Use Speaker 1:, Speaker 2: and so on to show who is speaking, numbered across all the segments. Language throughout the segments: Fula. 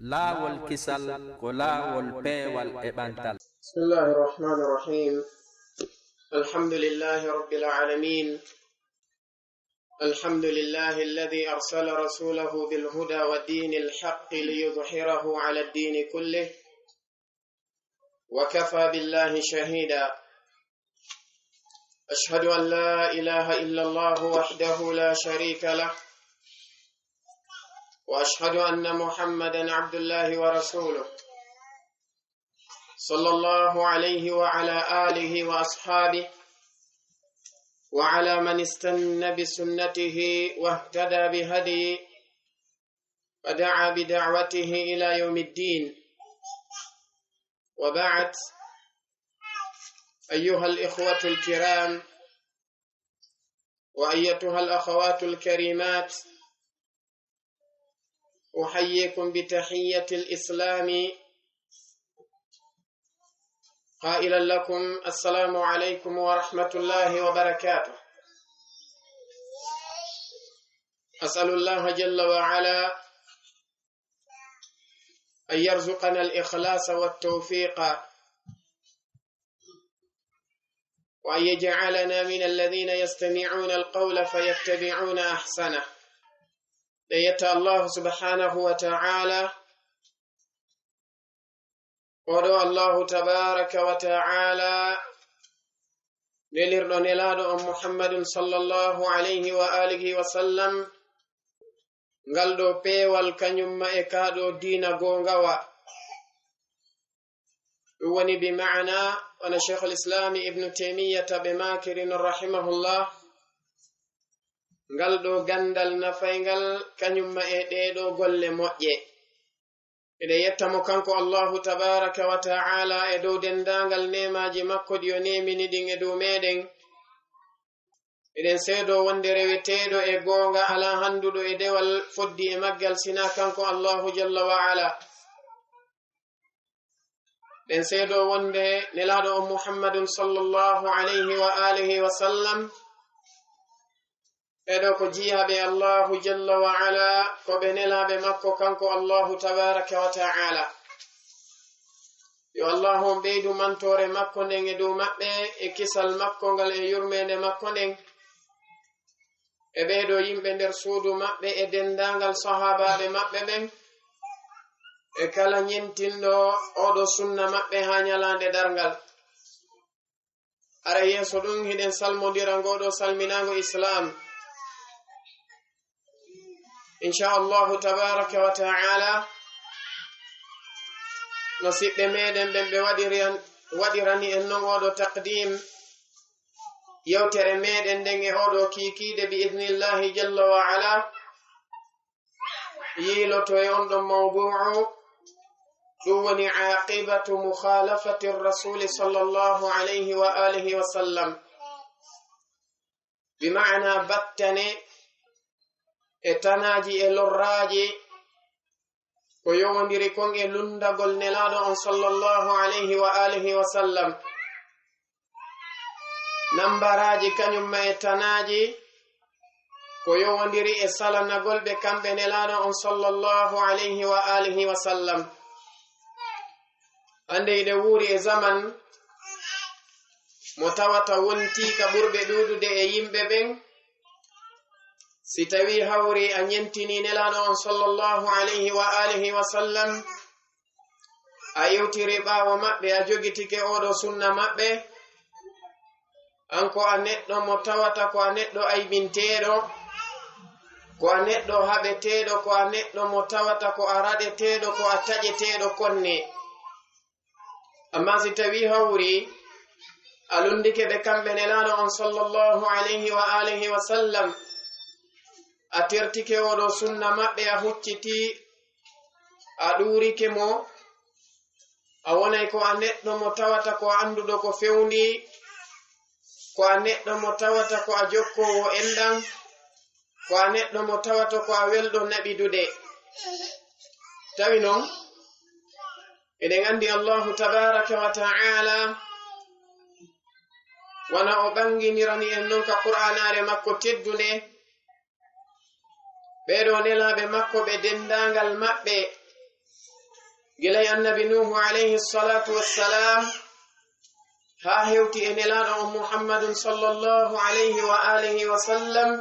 Speaker 1: laawol kisal ko laawol peewal e ɓantal.
Speaker 2: Bismillahi rahmani rahim. Alhamdulillahi rabbil alamin. Alhamdulillahi alladhi arsala rasulahu bil huda wa dinil haqqi liyudhhirahu ala ad-din kullih wa kafa billahi shahida. Ashhadu an la ilaha illa Allah wahdahu la sharika lah wa ashhadu anna Muhammadan abdullahi wa rasuluh sallallahu alayhi wa ala alihi wa ashabihi wa ala man istanna bi sunnatihi wa ihtada bi hadihi wa da'a bi da'watihi ila yawmiddin. Wa ba'd. أيها الإخوة الكرام وأيتها الأخوات الكريمات، أحييكم بتحية الإسلام قائلا لكم السلام عليكم ورحمة الله وبركاته. أسأل الله جل وعلا أن يرزقنا الإخلاص والتوفيق، وأن يجعلنا من الذين يستمعون القول فيتبعون أحسنه. ليت الله سبحانه وتعالى ودو الله تبارك وتعالى للرن لادو محمد صلى الله عليه وآله وسلم ngaldo peewal kanyum e kaado diina gongawa woni bi maana wana Sheikh al-Islam Ibn Taymiyyah be makirin rahimahullah ngaldo gandal nafayngal kanyum e deedo golle moƴƴe ede yettamo kanko Allahu tabaraka wa ta'ala e dow dendangal nemaji makko di o nemini din e dow meden. Eden seedo wonde reweteedo e gonga ala handudo e dewal foddi e maggal sina kanko Allahu jalla wa ala. Den seedo wonde nelaado Muhammadun sallallahu alayhi wa alihi wa sallam edo ko jihabe Allahu jalla wa ala ko be nelabe makko kanko Allahu tabaraka wa ta'ala. Yo Allahu beydu mantore makko nden e dow mabbe e kisal makko ngal e yurmede makko nden e ɓeeɗo yimɓe nder suudu maɓɓe e dendangal sahabaɓe maɓɓe ɓen e kala ñentinɗo oɗo sunna maɓɓe ha ñalande darngal. Ara yeeso ɗum hiɗen salmodira ngoɗo salminago islam inchallahu tabaraka wa ta'ala no siɓɓe meɗen ɓen ɓe waɗirani en non oɗo taqdim yewtere meɗen nden e oɗo kiikide bi idnillahi jalla wa ala yiiloto e on ɗon mawdu'u ɗum woni aqibatu mukhalafati rasuli sallallahu alayhi wa alihi wa sallam, bi ma'ana battane e tanaji e lorraji ko yowondiri kon e lundagol nelaɗo on sallallahu alayhi wa alihi wa sallam. Nambaraji kanyum ma e tanaji ko yowondiri e salanagol ɓe kamɓe nelaɗo on sallallahu alayhi wa alihi wa sallam. Ande ide wuuri e zaman mo tawata wontika ɓurɓe ɗuɗude e yimɓe ɓen si tawi hawri a ñentini nelaɗo on sallallahu alayhi wa alihi wa sallam a yewtiri ɓawo maɓɓe a jogitike oɗo sunna maɓɓe, an ko a neɗɗo mo tawata ko a neɗɗo aybinteɗo, ko a neɗɗo haɓeteɗo, ko a neɗɗo mo tawata ko a raɗeteɗo, ko a taƴeteɗo konne. Amma si tawi hawri a lundike ɓe kamɓe nelaɗo on sallallahu alayhi wa alihi wa sallam, a tertike oɗo sunna maɓɓe, a hucciti a ɗurike mo, a wonay ko a neɗɗo mo tawata ko a anduɗo ko fewndi, ko a neɗɗo mo tawata ko a jokkowo enɗam, ko a neɗɗo mo tawata ko a welɗo naɓidude. Tawi noon eɗen andi Allahu tabaraka wa ta'ala wana o ɓanginirani en noon ka qur'anare makko teddude ɓeɗo nelaɓe makko ɓe dendangal maɓɓe gilay annabi nuhu alayhi salatu wassalam ha hewti e nelaɗo on muhammadun sallallahu alayhi wa alihi wa sallam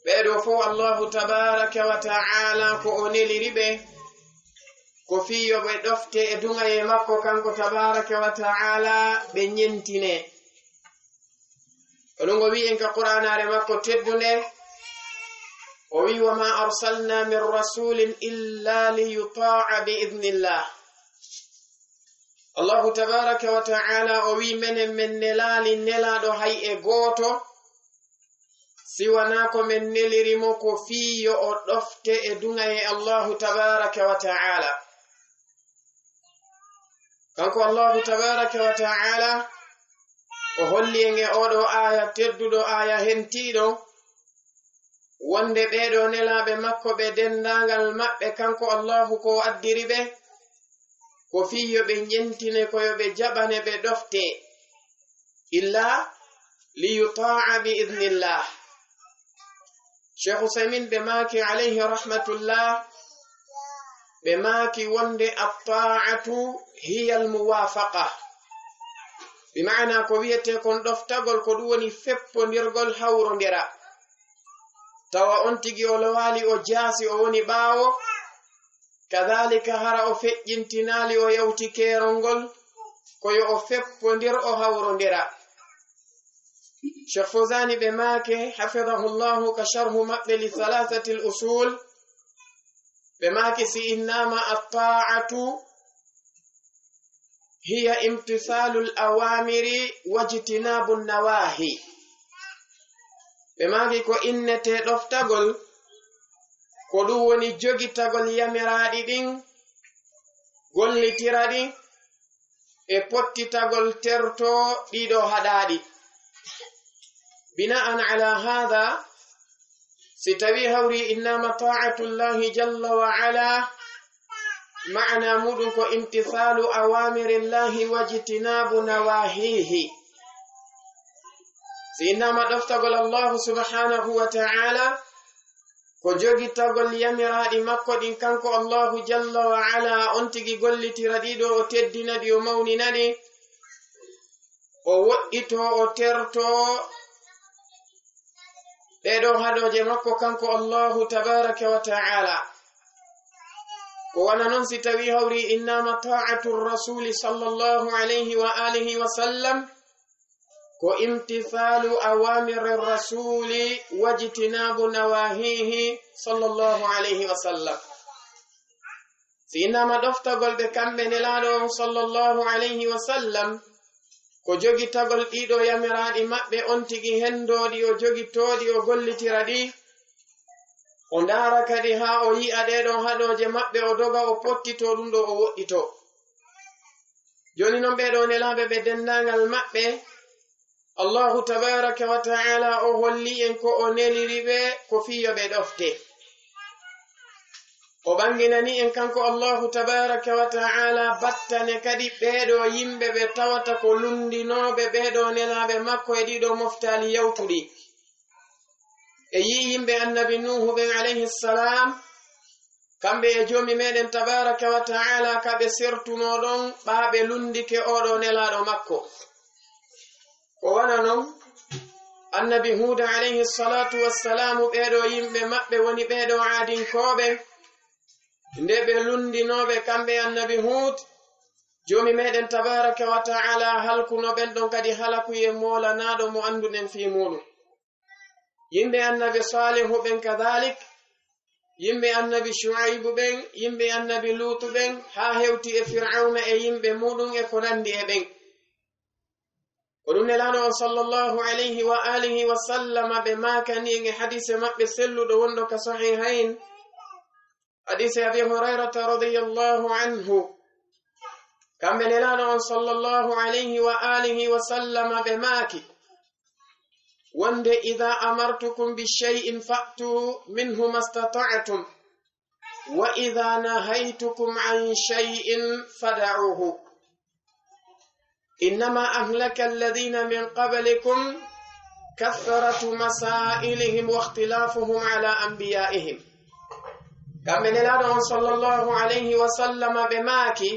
Speaker 2: ɓeɗo fo allahu tabaraka wa ta'ala ko o neliri ɓe ko fiyo ɓe ɗofte e dungaye makko kanko tabaraka wa ta'ala ɓe ñentine oɗum o wi en ka qur'anare makko teddunde o wi wa ma arsalna min rasulin illa liyuta'a bi idnillah allahu tabaraka wa ta'ala o wi menen men nelali nelaɗo hay e gooto siwana ko men nelirimo ko fiyo o ɗofte e dungaye allahu tabaraka wa ta'ala kanko allahu tabaraka wa ta'ala o holli en e oɗo aya tedduɗo aya hentiɗo wonde ɓeɗo nelaɓe makko ɓe dendagal maɓɓe kanko allahu ko addiri ɓe ko fiyo ɓe ñentine koyo ɓe jaɓane ɓe ɗofte illa liyuta'a bi idnillah cheikh usaymin ɓe maki alayhi rahmatullah ɓe maki wonde atta'atu hiya almuwafaqa bima'na ko wiyete kon ɗoftagol ko ɗum woni feppodirgol hawrodira tawa on tigi o lowali o jaasi o woni ɓaawo kadhalika hara o feƴƴintinali o yawti kerolngol koyo o feppodir o hawrodira cheikh fawzani ɓe make hafidahullahu ka sharhu maɓɓe li thalathati l usul ɓe make si innama atta'atu hiya imtithalu l awamiri wajtinabu nawahi ɓe maki ko innete ɗoftagol ko ɗum woni jogitagol yamiraɗi ɗin gollitiraɗi e pottitagol terto ɗiɗo haɗaɗi bina'an ala hada si tawi hawri innama ta'atu llahi jalla wa ala ma'na muɗum ko imtithalu awamiri llahi wajtinabu nawahihi si innama ɗoftagol allahu subhanahu wa ta'ala ko jogitagol yamiraɗi makko ɗin kanko allahu jalla wa ala on tigi gollitira ɗiɗo o teddinaɗi o mawninaɗi o woɗɗito o terto ɗeɗo haɗoje makko kanko allahu tabaraka wa ta'ala ko wana noon si tawi hawri innama ta'atu rasuli sallallahu alayhi wa alihi wa sallam ko imtithalu awamiri rasuli wajtinabu nawahihi sallallahu alayhi wa sallam si innama ɗoftagol ɓe kamɓe nelaɗo on sallallahu alayhi wa sallam ko jogitagol ɗiɗo yamiraɗi maɓɓe on tigi hendoɗi o jogitoɗi o gollitira ɗi o ndara kadi ha o yi'a ɗeɗon haɗoje maɓɓe o doga o pottito ɗum ɗo o woɗɗito joni noon ɓeɗo nelaɓe ɓe dendagal maɓɓe allahu tabaraka wa ta'ala o holli en ko o neliri ɓe ko fiyo ɓe ɗofte o ɓanginani en kanko allahu tabaraka wa ta'ala battane kadi ɓeɗo yimɓe ɓe tawata ko lundinoɓe ɓeɗo nelaɓe makko e ɗiɗo moftali yawtuɗi e yi yimɓe annabi nuhu ɓen alayhi salam kamɓe e jomi meɗen tabaraka wa ta'ala kaɓe sertunoɗon ɓaɓe lundike oɗo nelaɗo makko ko wana noon annabi huda alayhi salatu wassalamu ɓeɗo yimɓe maɓɓe woni ɓeɗo aadinkoɓe nde ɓe lundinoɓe kamɓe annabi hud jomi meɗen tabaraka wa ta'ala halkuno ɓen ɗon kadi halakuye molanaɗo mo anduɗen fi muɗum yimɓe annabi salihu ɓen kadhalik yimɓe annabi shuaibu ɓen yimɓe annabi lutu ɓen ha hewti e fir'auna e yimɓe muɗum e ko nandi e ɓen ko ɗum nelaɗo on sallallahu alayhi wa alihi wa sallama ɓe makani en e hadise maɓɓe selluɗo wonɗo ka sahihain hadise abi hurairata radiyallahu anhu kamɓe nelaɗo on sallallahu alayhi wa alihi wa sallama ɓe maki wonde idha amartukum bi shay'in fa'tu minhu mastata'tum wa idha nahaytukum an shay'in fada'uhu innama ahlaka alladhina min qablikum kathratu masailihim wa ikhtilafuhum ala anbiya'ihim kamɓe nelaɗo on sallallahu alayhi wa sallama ɓe maaki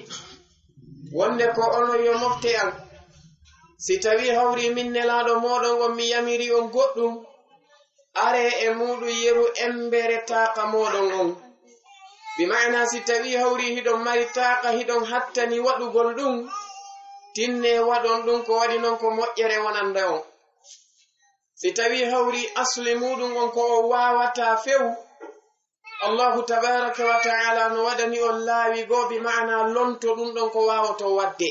Speaker 2: wonde ko ono yo mofte an si tawi hawri min nelaɗo moɗon on mi yamiri on goɗɗum are e muɗum yeru embere taqa moɗon on bi maana si tawi hawri hiɗon mari taqa hiɗon hattani waɗugol ɗum tinne waɗon ɗum ko waɗi noon ko moƴƴere wonanda on si tawi hawri asli muɗum on ko o wawata few Allahu tabaraka wa ta'ala no waɗani on laawi go bi maana lonto ɗum ɗon ko wawato wadde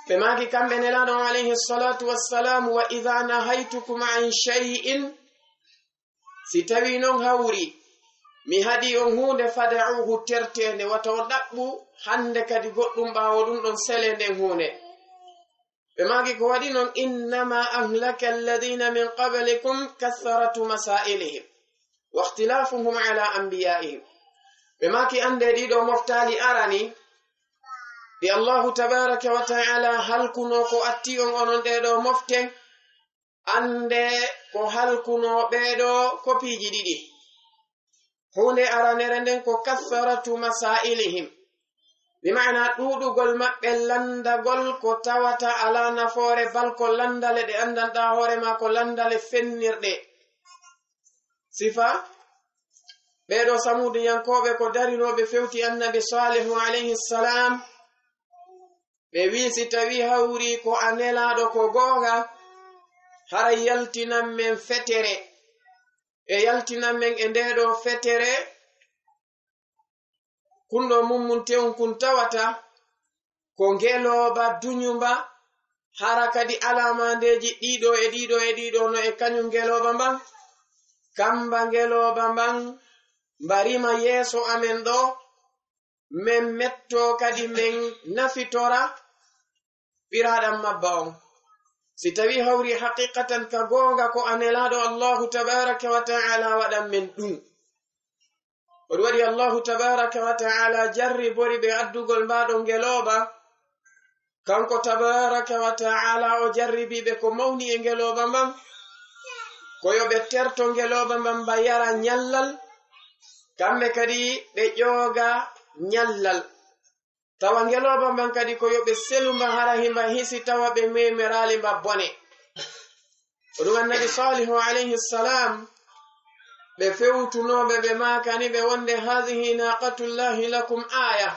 Speaker 2: ɓe maki kamɓe nelaɗo alayhi salatu wassalam wa idha nahaytukum an shay'in si tawi noon hawri mi haɗi on hunde fada'uhu tertende wata o ɗaɓɓu hande kadi goɗɗum ɓawo ɗum ɗon sele nden hunde ɓe maki ko waɗi noon innama ahlaka alladhina min qablikum kathratu masailihim wa ikhtilafuhum ala anbiya'ihim ɓe maki ande ɗiɗo moftali arani ɗi Allahu tabaraka wa ta'ala halkuno ko atti on onon ɗeɗo mofte ande ko halkuno ɓeɗo kopiji ɗiɗi hunde aranere nden ko kathratu masailihim bi maana ɗuɗugol maɓɓe landagol ko tawata ala nafoore balko landale ɗe andanɗa hoore ma ko landale fennirɗe sifa ɓeɗo samudiyankoɓe ko darinoɓe fewti annabi salihu alayhi salam ɓe wi si tawi hawri ko a nelaɗo ko goonga hara yaltinan men fetere e yaltinan men e ndeɗo fetere kunɗo mummuntewon kun tawata ko ngeloba duñumba hara kadi alamandeji ɗiɗo e ɗiɗo e ɗiɗo no e kañum ngeloba mban kamba ngeloba mban mbarima yeeso amen ɗo min metto kadi min nafitora ɓiraɗam mabba on si tawi hawri haqiqatan ka goonga ko anelaɗo Allahu tabaraka wa ta'ala waɗan men ɗum oɗo waɗi Allahu tabaraka wa ta'ala jarri bori ɓe addugol mbaɗon ngeloba kanko tabaraka wa ta'ala o jarribiɓe ko mawni e ngeloba mban ko yoɓe terto ngeloba mban ba yara nyallal kamɓe kadi ɓe ƴooga nyallal tawa ngeloba mban kadi ko yoɓe selumba hara himba hisi tawa ɓe memerali mba bone oɗum annabi salihu alayhi salam ɓe fewtunoɓe ɓe makani ɓe wonde hadhihi naqatullahi lakum aya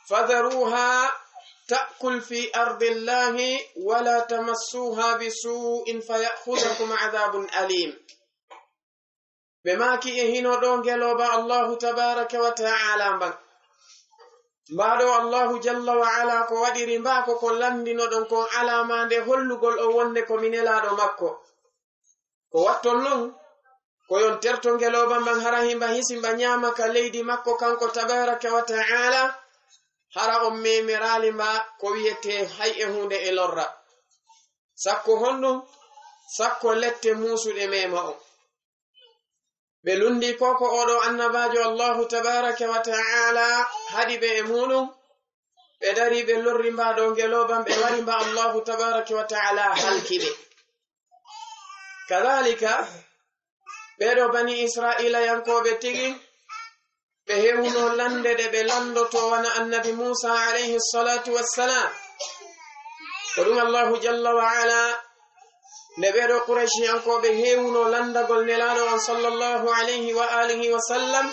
Speaker 2: fadharuha ta'kul fi ardillahi wala tamassuha bisu'in fayakhudhukum adhabun alim ɓe maki e hino ɗo ngeloba Allahu tabaraka wa ta'ala mban mbaɗo Allahu jalla wa ala ko waɗiri mbako ko landino ɗon kon alama nde hollugol o wonde ko minelaɗo makko ko watton non ko yon terto ngeloba mban hara himba hisimba nyamaka leydi makko kanko tabaraka wa ta'ala hara on memirali mba ko wiyete hay e hunde e lorra sakko honɗum sakko lette musuɗe mema on ɓe lundi koko oɗo annabajo Allahu tabaraka wa ta'ala haɗi ɓe e muɗum ɓe dari ɓe lorri mbaɗo ngeloban ɓe wari mba Allahu tabaraka wa ta'ala halkiɓe kadhalika ɓeɗo bani israila yankoɓe tigi ɓe hewno lande ɗe ɓe landoto wana annabi Musa alayhi salatu wassalam ko ɗum Allahu jalla wa ala nde ɓeɗo quraychiyankoɓe hewno landagol nelaɗo on sallallahu alayhi wa alihi wa sallam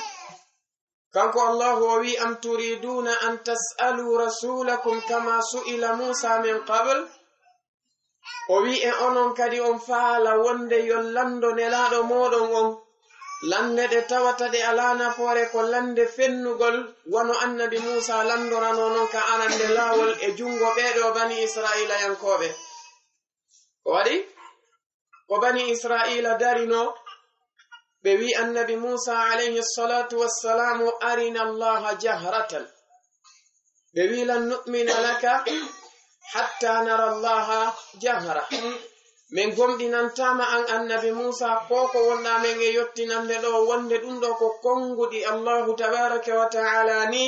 Speaker 2: kanko Allahu o wi am turiduna an tas'alu rasulakum kama su'ila Musa min qabl o wi e onon kadi on faala wonde yon lando nelaɗo moɗon on lande ɗe tawata ɗe ala nafoore ko lande fennugol wano annabi Musa landorano non ka arande lawol e jungo ɓeɗo bani israila yankoɓe ko waɗi ko bani israila darino ɓe wi annabi Musa alayhi salatu wassalamu arina allaha jahratan ɓe wi lan nu'mina laka hatta nara allaha jahra min gomɗinantama an annabi Musa ko wonna men e yottinande ɗo wonde ɗum ɗo ko konngudi Allahu tabaraka wa ta'ala ni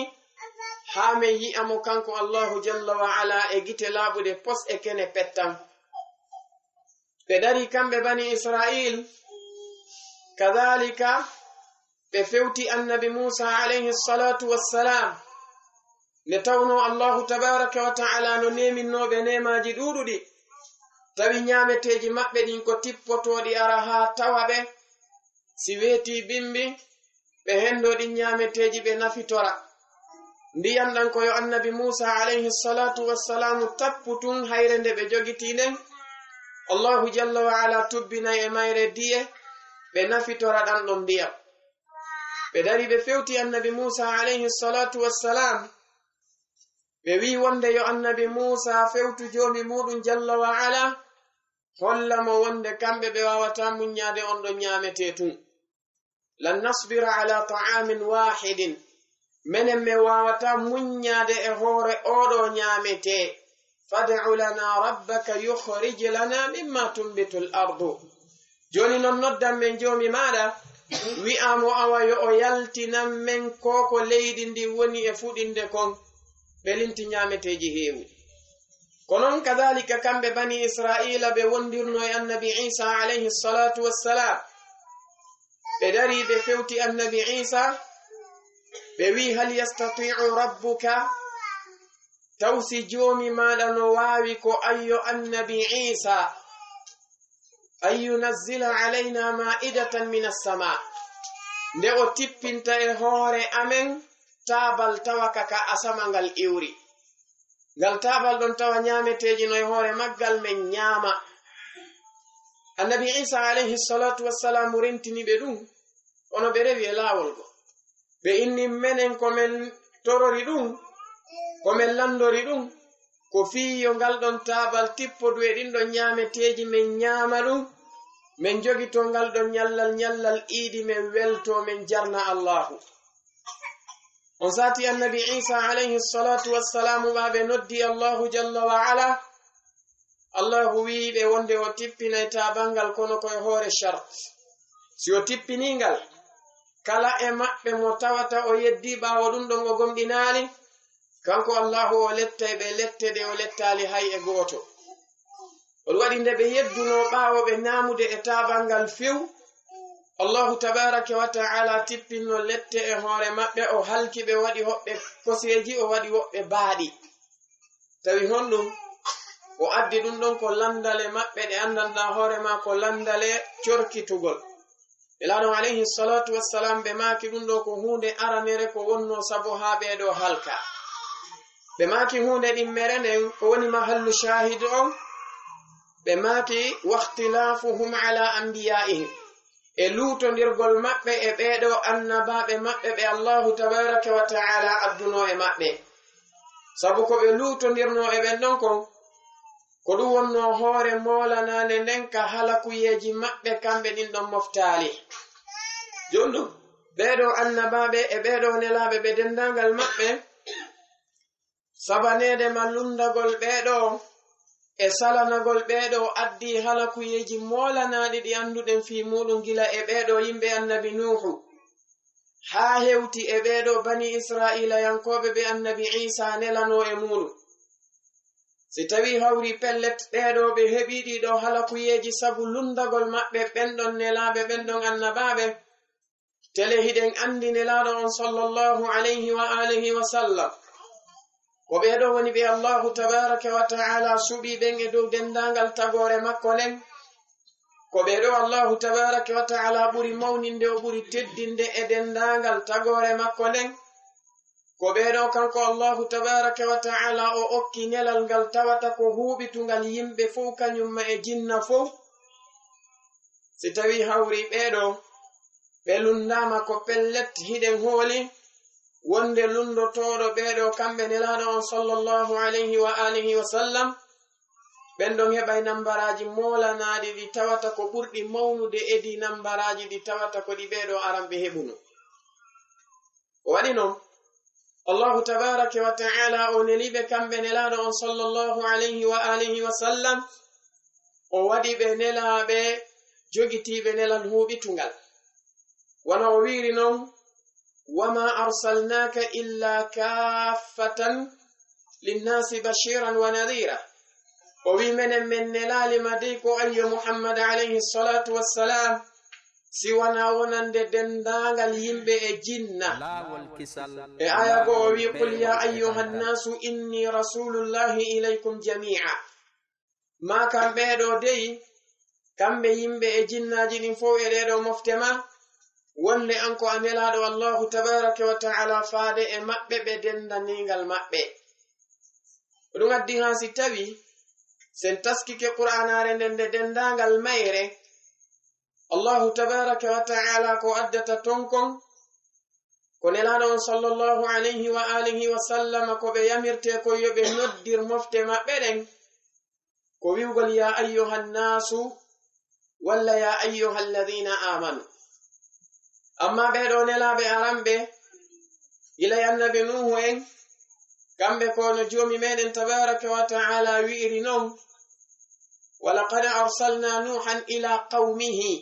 Speaker 2: ha min yi'amo kanko Allahu jalla wa ala e gite laaɓude pos e kene pettam ɓe dari kamɓe bani Israil kadhalika ɓe fewti annabi Musa alayhi salatu wassalam ne tawno Allahu tabaraka wa ta'ala no neminnoɓe nemaji ɗuɗuɗi tawi ñameteji maɓɓe ɗin ko tippotoɗi ara ha tawa ɓe si weeti bimbi ɓe hendo ɗin ñameteji ɓe nafitora ndiyam ɗan koyo annabi Musa alayhi salatu wassalamu tapputun hayre nde ɓe jogiti nden Allahu jalla wa ala tubbinay e mayre diye ɓe nafitora ɗan ɗon ndiyam ɓe dari ɓe fewti annabi Musa alayhi salatu wassalam ɓe wi wonde yo annabi Musa fewtu jomi muɗum jalla wa ala holla mo wonde kamɓe ɓe wawata muññade on ɗon ñamete tun lan nasbira ala ta'amin wahidin menen me wawata muññade e hoore oɗo ñamete fad'u lana rabbaka yukhrij lana mimma tunbitu al-ardu joni non noddan men jomi maɗa wi'amo awa yo o yaltinan men koko leydi ndi woni e fuɗinde kon ɓe linti ñameteji heewi konon kadhalika kamɓe bani israila ɓe wondirno e annabi Isa alayhi salatu wassalam ɓe dari ɓe fewti annabi Isa ɓe wi hal yastati'u rabbuka tawsi jomi maɗa no wawi ko ayyo annabi Isa an yunazzila alayna ma'idatan min as-sama nde o tippinta e hoore amen tabal tawaka ka asama ngal iwri ngal tabal ɗon tawa ñameteji no e hoore maggal men ñaama annabi Isa alayhi salatu wassalamu rentini ɓe ɗum ono ɓe rewi e laawol go ɓe inni menen komen torori ɗum komen landori ɗum ko fiyo ngal ɗon tabal tippodu e ɗin ɗon ñameteji men ñaama ɗum men jogito ngal ɗon ñallal iidi men welto men jarna Allahu on sati annabi Isa alayhi salatu wassalamu ɓaɓe noddi Allahu jalla wa ala Allahu wiɓe wonde o tippinay tabangal kono koye hoore shart si o tippiningal kala e maɓɓe mo tawata o yeddi ɓawo ɗum ɗon o gomɗinali kanko Allahu o lettay ɓe lettede o lettali hay e goto on waɗi nde ɓe yedduno ɓawo ɓe namude e tabangal few Allahu tabaraka wa ta'ala tippinno lette e hoore maɓɓe o halki ɓe waɗi hoɓɓe koseji o waɗi woɓɓe baaɗi tawi honɗum o addi ɗum ɗon ko landale maɓɓe ɗe andanɗa hoore ma ko landale corkitugol elaɗo alayhi salatu wassalam ɓe maki ɗum ɗo ko hunde aranere ko wonno sabo ha ɓeɗo halka ɓe maki hunde ɗimmere nden ko woni mahallu shahid on ɓe maki wahtilafuhum ala anbiya'ihim e luutondirgol maɓɓe e ɓeɗo annabaɓe maɓɓe ɓe Allahu tabaraka wa ta'ala adduno e maɓɓe sabu ko ɓe luutondirno e ɓen ɗon kon ko ɗum wonno hoore molanane nden ka halakuyeji maɓɓe kamɓe ɗin ɗon moftali jonɗum ɓeɗo annabaɓe e ɓeɗo nelaɓe ɓe dendangal maɓɓe sabanede mallumdagol ɓeɗo e salanagol ɓeɗo addi halakuyeji molanaɗi ɗi anduɗen fi muɗum gila e ɓeɗo yimɓe annabi Nuhu ha hewti e ɓeɗo bani Israila yankoɓe ɓe annabi Isa nelano e muɗum si tawi hawri pellet ɓeɗo ɓe heɓi ɗiɗo halakuyeji sabu lundagol maɓɓe ɓenɗon nelaɓe ɓenɗon annabaɓe tele hiɗen andi nelaɗo on sallallahu alayhi wa alihi wa sallam ko ɓeɗo woni ɓe Allahu tabaraka wa ta'ala suɓi ɓen e dow dendangal tagore makko nden ko ɓeɗo Allahu tabaraka wa ta'ala ɓuri mawninde o ɓuri teddinde e dendangal tagore makko nden ko ɓeɗo kanko Allahu tabaraka wa ta'ala o okki nelal ngal tawata ko huɓitungal yimɓe fof kañumma e jinna fof si tawi hawri ɓeɗo ɓe lundama ko pellet hiɗen hooli wonde lundotoɗo ɓeɗo kamɓe nelaɗo on sallallahu alayhi wa alihi wa sallam ɓen ɗon heɓay nambaraji molanaɗi ɗi tawata ko ɓurɗi mawnude edi nambaraji ɗi tawata ko ɗi ɓeɗo aranɓe heɓuno o waɗi noon Allahu tabaraka wa ta'ala o neliɓe kamɓe nelaɗo on sallallahu alayhi wa alihi wa sallam o waɗi ɓe nelaɓe jogitiɓe nelal huɓitungal wana o wiri noon wama arsalnaka illa kaffatan linnasi bashiran wa nadhira o wi menen men nelali madi ko ayyo Muhammad alayhi salatu wassalam siwana wonande dendangal yimɓe e jinna.
Speaker 1: lawol kisal
Speaker 2: e aya go o wi qul ya ayyuha nnasu inni rasulullahi ilaykum jami'a. ma kamɓe ɗo dey kamɓe yimɓe e jinnaji ɗin fof e ɗeɗo moftema wonde an ko a nelaɗo allahu tabaraka wa ta'ala faade e maɓɓe ɓe dendanigal maɓɓe. ɗum addi ha si tawi sen taskike qur'anare nden nde dendangal mayre allahu tabaraka wa ta'ala ko addata tonkon ko nelaɗo on sallallahu alayhi wa alihi wa sallam ko ɓe yamirte ko yoɓe noddir mofte maɓɓe ɗen ko wiwgol ya ayyuha nnasu walla ya ayyuha alladhina amanu. amma ɓeɗo nelaɓe aramɓe gila annabi nuhu en kamɓe kono jomi meɗen tabaraka wa ta'ala wi'iri non walaqad arsalna nuhan ila qaumihi.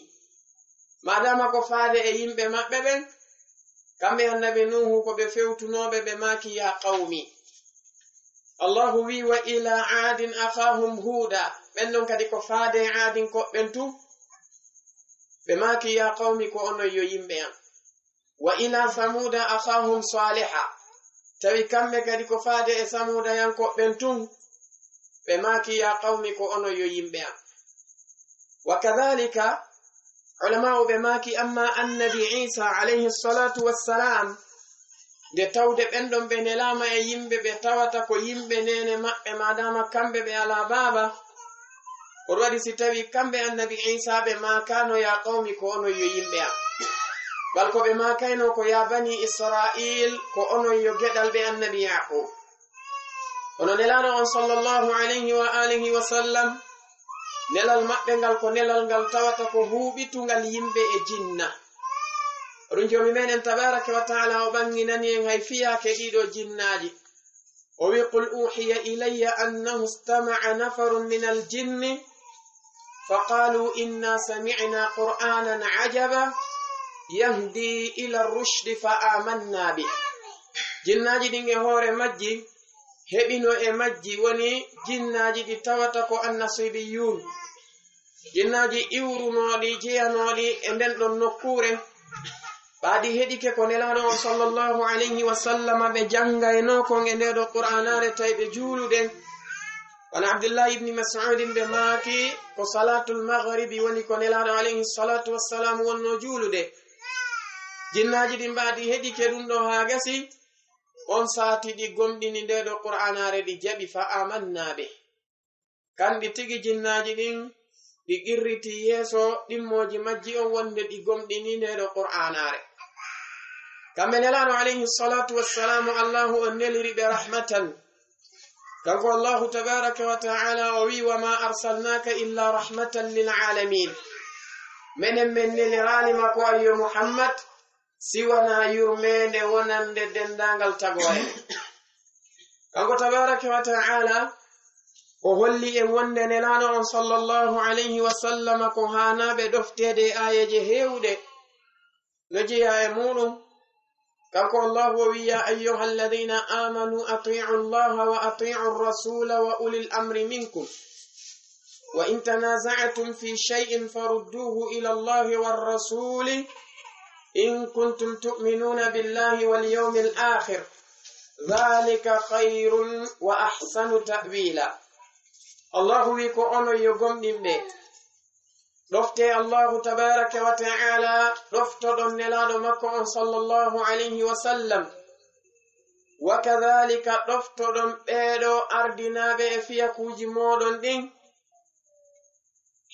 Speaker 2: madama ko faade e yimɓe maɓɓe ɓen kamɓe annabi nuhu ko ɓe fewtunoɓe ɓe maki ya qaumi. allahu wi wa ila adin akhahum huda. ɓen ɗon kadi ko faade adin koɓɓen tu ɓe maki ya qaumi ko onon yo yimɓe am. wa ila samuda akhahum saliha. tawi kamɓe kadi ko faade e samuda yankoɓɓen tun ɓe maki ya qaumi ko onon yo yimɓe am. wa kadhalika ulama'u ɓe maki amma annabi isa alayhi salatu wassalam nde tawde ɓenɗon ɓe nelama e yimɓe ɓe tawata ko yimɓe nene maɓɓe madama kamɓe ɓe ala baba. ko waɗi si tawi kamɓe annabi isa ɓe makano ya qaumi ko onon yo yimɓe am bal ko ɓe makayno ko ya bani israil ko onon yo geɗal ɓe annabi yaqub. ono nelaɗo on sallallahu alayhi wa alihi wa sallam nelal maɓɓe ngal ko nelal ngal tawata ko huɓitungal yimɓe e jinna. oɗum jomi meɗen tabaraka wa ta'ala o ɓanginani en hay fiyake ɗiɗo jinnaji. o wi qul uhiya ilayya annahu istama'a nafarun min aljinni faqalu inna sami'na qur'anan ajaba yahdi ila rushdi fa amanna bih. jinnaji ɗin e hoore majji heɓino e majji woni jinnaji ɗi tawata ko annasibiyun, jinnaji iwrunoɗi jeyanoɗi e nden ɗon nokkure. ɓaadi heɗike ko nelaɗo on sallallahu alayhi wa sallam ɓe jangaynokon e ndeɗo qur'anare tawi ɓe juuluɗen. wona abdullahi ibni mas'udin ɓe maaki ko salatul maghribi woni ko nelaɗo alayhi salatu wassalam wonno juulude. jinnaji ɗin ɓaadi heɗike ɗum ɗo ha gasi on saati ɗi gomɗini ndeɗo qur'anare ɗi jaɓi fa amanna ɓe. kamɓe tigi jinnaji ɗin ɗi qirriti yeeso ɗimmoji majji on wonde ɗi gomɗini ndeɗo qur'anare. kamɓe nelaɗo alayhi salatu wassalamu allahu on neliri ɓe rahmatan. kanko allahu tabaraka wa ta'ala o wi wa ma arsalnaka illa rahmatan lil alamin. menen men neliralima ko ayyo muhammad siwana yurmende wonande dendangal tagore. kanko tabaraka wa ta'ala o holli en wonde nelaɗo on sallallahu alayhi wa sallam ko hanaɓe ɗoftede ayeje hewɗe no jeeya e muɗum. kanko allahu o wi ya ayyuha alladhina amanu ati'u allaha wa ati'u rasula wa ulil amri minkum wa in tanaza'tum fi shay'in farudduhu ila allahi war rasuli in kuntum tu'minuna billahi wal yawmil akhir dhalika khayrun wa ahsanu ta'wila. allahu wi ko onon yo gomɗinɓe ɗofte allahu tabaraka wa ta'ala ɗoftoɗon nelaɗo makko on sallallahu alayhi wa sallam wa kadhalika ɗoftoɗon ɓeeɗo ardinaɓe e fiyakuji moɗon ɗin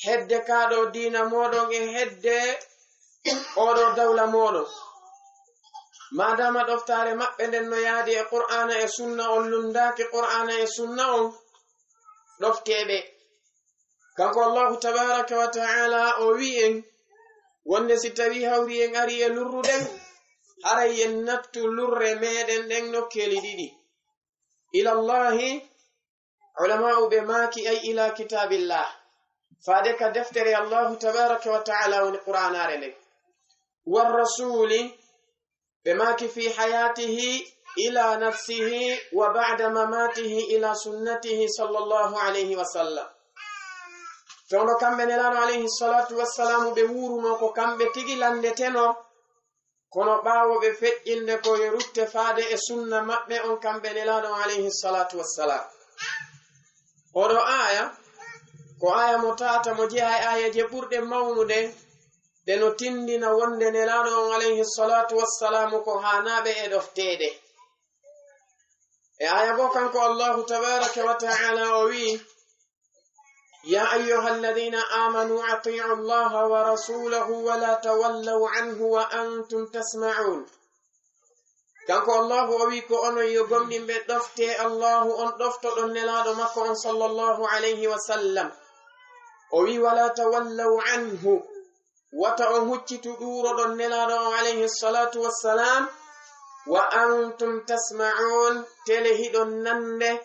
Speaker 2: hedde kaɗo diina moɗon e hedde oɗo dawla moɗon. madama ɗoftare maɓɓe nden no yaadi e qur'ana e sunna on lundaki qur'ana e sunna on ɗofteɓe. kanko allahu tabaraka wa ta'ala o wi en wonde si tawi hawri en ari e lurruɗen haray en nattu lurre meɗen ɗen nokkeli ɗiɗi. ila llahi ulama'u ɓe maaki ay ila kitabillah faade ka deftere allahu tabaraka wa ta'ala woni qur'anare nden. war rasuli ɓe maaki fi hayatihi ila nafsihi wa ba'da mamatihi ila sunnatihi sallallahu alayhi wa sallam. fewndo kamɓe nelaɗo alayhi salatu wassalamu ɓe wuruno ko kamɓe tigi landeteno kono ɓaawo ɓe feƴƴinde ko yo rutte faade e sunna maɓɓe on kamɓe nelaɗo alayhi salatu wassalam. oɗo aya ko aya mo tata mo jeeha e aya je ɓurɗe mawnude ɗe no tindina wonde nelaɗo on alayhi salatu wassalamu ko hanaɓe e ɗoftede. e aya go kanko allahu tabaraka wa ta'ala o wi يا أيها الذين آمنوا أطيعوا الله ورسوله ولا تولوا عنه وأنتم تسمعون. كانكو الله ويكو أنو يغمدين بدفتي الله أن دفتو دون نلادو مكو صلى الله عليه وسلم وي ولا تولوا عنه وتأهج تدور دون نلادو عليه الصلاة والسلام وأنتم تسمعون تلهي دون ننده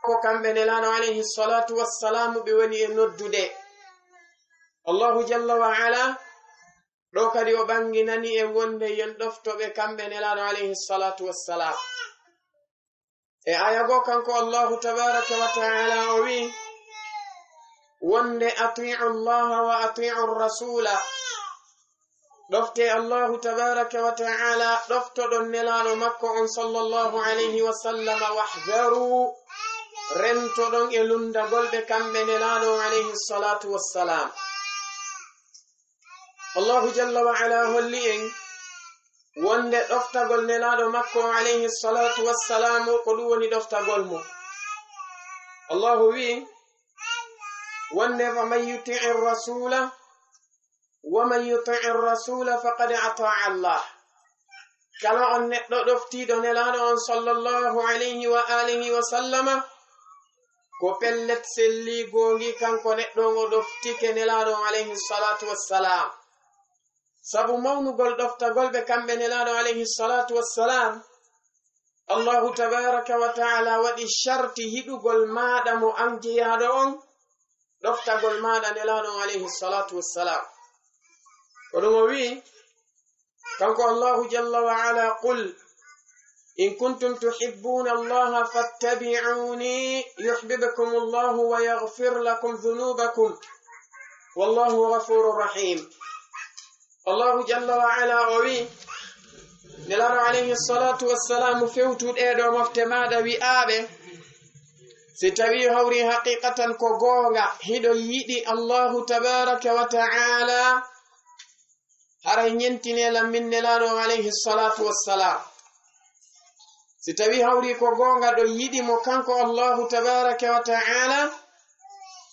Speaker 2: ko kamɓe nelaɗo alayhi salatu wassalamu ɓe woni e noddude. allahu jalla wa ala ɗo kadi o ɓanginani e wonde yen ɗoftoɓe kamɓe nelaɗo alayhi salatu wassalam. e aya go kanko allahu tabaraka wa ta'ala o wi wonde ati'u llaha wa ati'u rasula ɗofte allahu tabaraka wa ta'ala ɗoftoɗon nelaɗo makko on sallallahu alayhi wa sallam wahdaru rentoɗon e lundagol ɓe kamɓe nelaɗo alayhi salatu wassalam. allahu jalla wa ala holli en wonde ɗoftagol nelaɗo makko alayhi salatu wassalamu ko ɗum woni ɗoftagol mo. allahu wi wonde faman yuti'i rasula waman yuti'i rasula faqad ata'a allah. kala on neɗɗo ɗoftiɗo nelaɗo on sallallahu alayhi wa alihi wa sallama ko pellet selligongi kanko neɗɗo ngo ɗoftike nelaɗo alayhi salatu wassalam. sabu mawnugol ɗoftagol ɓe kamɓe nelaɗo alayhi salatu wassalam allahu tabaraka wa ta'ala waɗi sharti hiɗugol maɗa mo an jeyaɗo on ɗoftagol maɗa nelaɗo alayhi salatu wassalam. ko ɗum o wi kanko allahu jalla wa ala qul إن كنتم تحبون الله فاتبعوني يحببكم الله ويغفر لكم ذنوبكم والله غفور رحيم. الله جل وعلا وي نلار عليه الصلاة والسلام فوتود إيدو مفتماد وآبه ستوي هوري حقيقة كوغوغا هدو يدي الله تبارك وتعالى هرين ينتني لمن نلار عليه الصلاة والسلام. si tawi hawri ko gonga ɗo yiɗi mo kanko allahu tabaraka wa ta'ala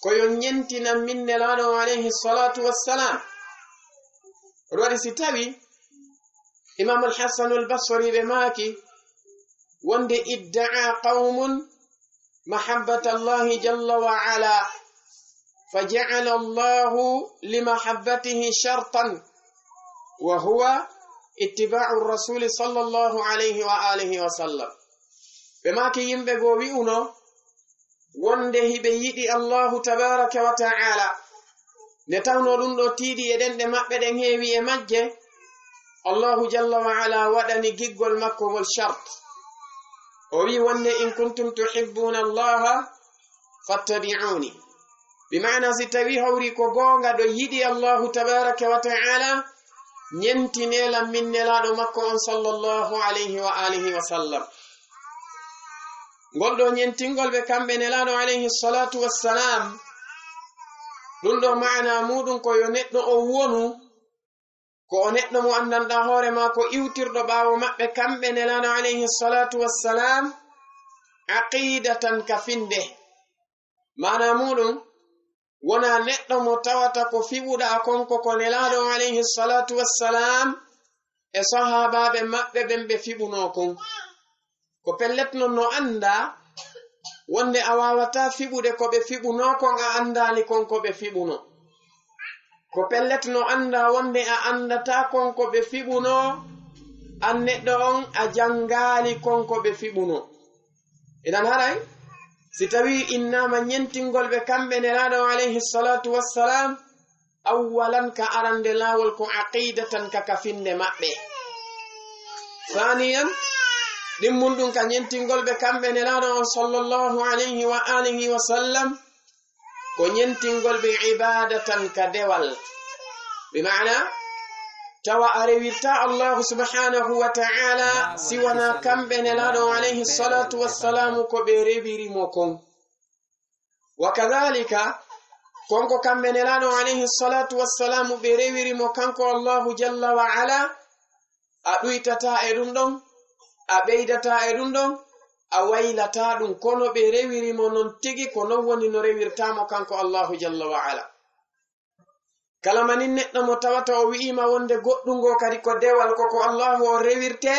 Speaker 2: ko yo ñentina min nelaɗo alayhi salatu wassalam. waɗi si tawi imam al-hasan al-basri ɓe maaki wonde idda'a qawmun mahabbata allahi jalla wa ala faja'ala allahu limahabbatihi shartan wa huwa ittiba'u rasuli sallallahu alayhi wa alihi wa sallam. ɓe maki yimɓe go wi'uno wonde hiɓe yiɗi allahu tabaraka wa ta'ala nde tawno ɗum ɗo tiiɗi e ɗenɗe maɓɓe ɗen heewi e majje allahu jalla wa ala waɗani giggol makko ngol shart. o wi wonde in kuntum tuhibbuna allaha fattabi'uni bima'na si tawi hawri ko gonga ɗo yiɗi allahu tabaraka wa ta'ala ñentinela min nelaɗo makko on sallallahu alayhi wa alihi wa sallam. ngol ɗo ñentingol ɓe kamɓe nelaɗo alayhi salatu wassalam ɗum ɗo ma'ana muɗum ko yo neɗɗo o wonu ko o neɗɗo mo andanɗa hoore ma ko iwtirɗo ɓaawo maɓɓe kamɓe nelaɗo alayhi salatu wassalam aqidatan ka finde. mana muɗum wona neɗɗo mo tawata ko fiɓuɗa konko ko nelaɗo alayhi salatu wassalam e sahabaɓe maɓɓe ɓen ɓe fiɓuno kon ko pellet non no anda wonde a wawata fiɓude ko ɓe fiɓuno kon a andali kon ko ɓe fiɓuno. ko pellet no anda wonde a andata kon ko ɓe fiɓuno an neɗɗo on a jangali kon ko ɓe fiɓuno. idan haray si tawi innama ñentingol ɓe kamɓe nelaɗo alayhi salatu wassalam awwalan ka arande lawol ko aqidatan ka kafinde maɓɓe. thaniyan ɗimmum ɗum ka ñentingol ɓe kamɓe nelaɗo on sallallahu alayhi wa alihi wa sallam ko ñentingol ɓe ibadatan ka dewal bima'na tawa a rewirta allahu subhanahu wa ta'ala siwana kamɓe nelaɗo alayhi salatu wassalamu ko ɓe rewirimo kon wa kadhalika konko kamɓe nelaɗo alayhi salatu wassalamu ɓe rewirimo kanko allahu jalla wa ala a ɗuytata e ɗum ɗon a ɓeydata e ɗum ɗon a waylata ɗum kono ɓe rewirimo non tigi ko non woni no rewirtamo kanko allahu jalla wa ala kala manin neɗɗo mo tawata o wi'ima wonde goɗɗungo kadi ko dewal koko allahu o rewirte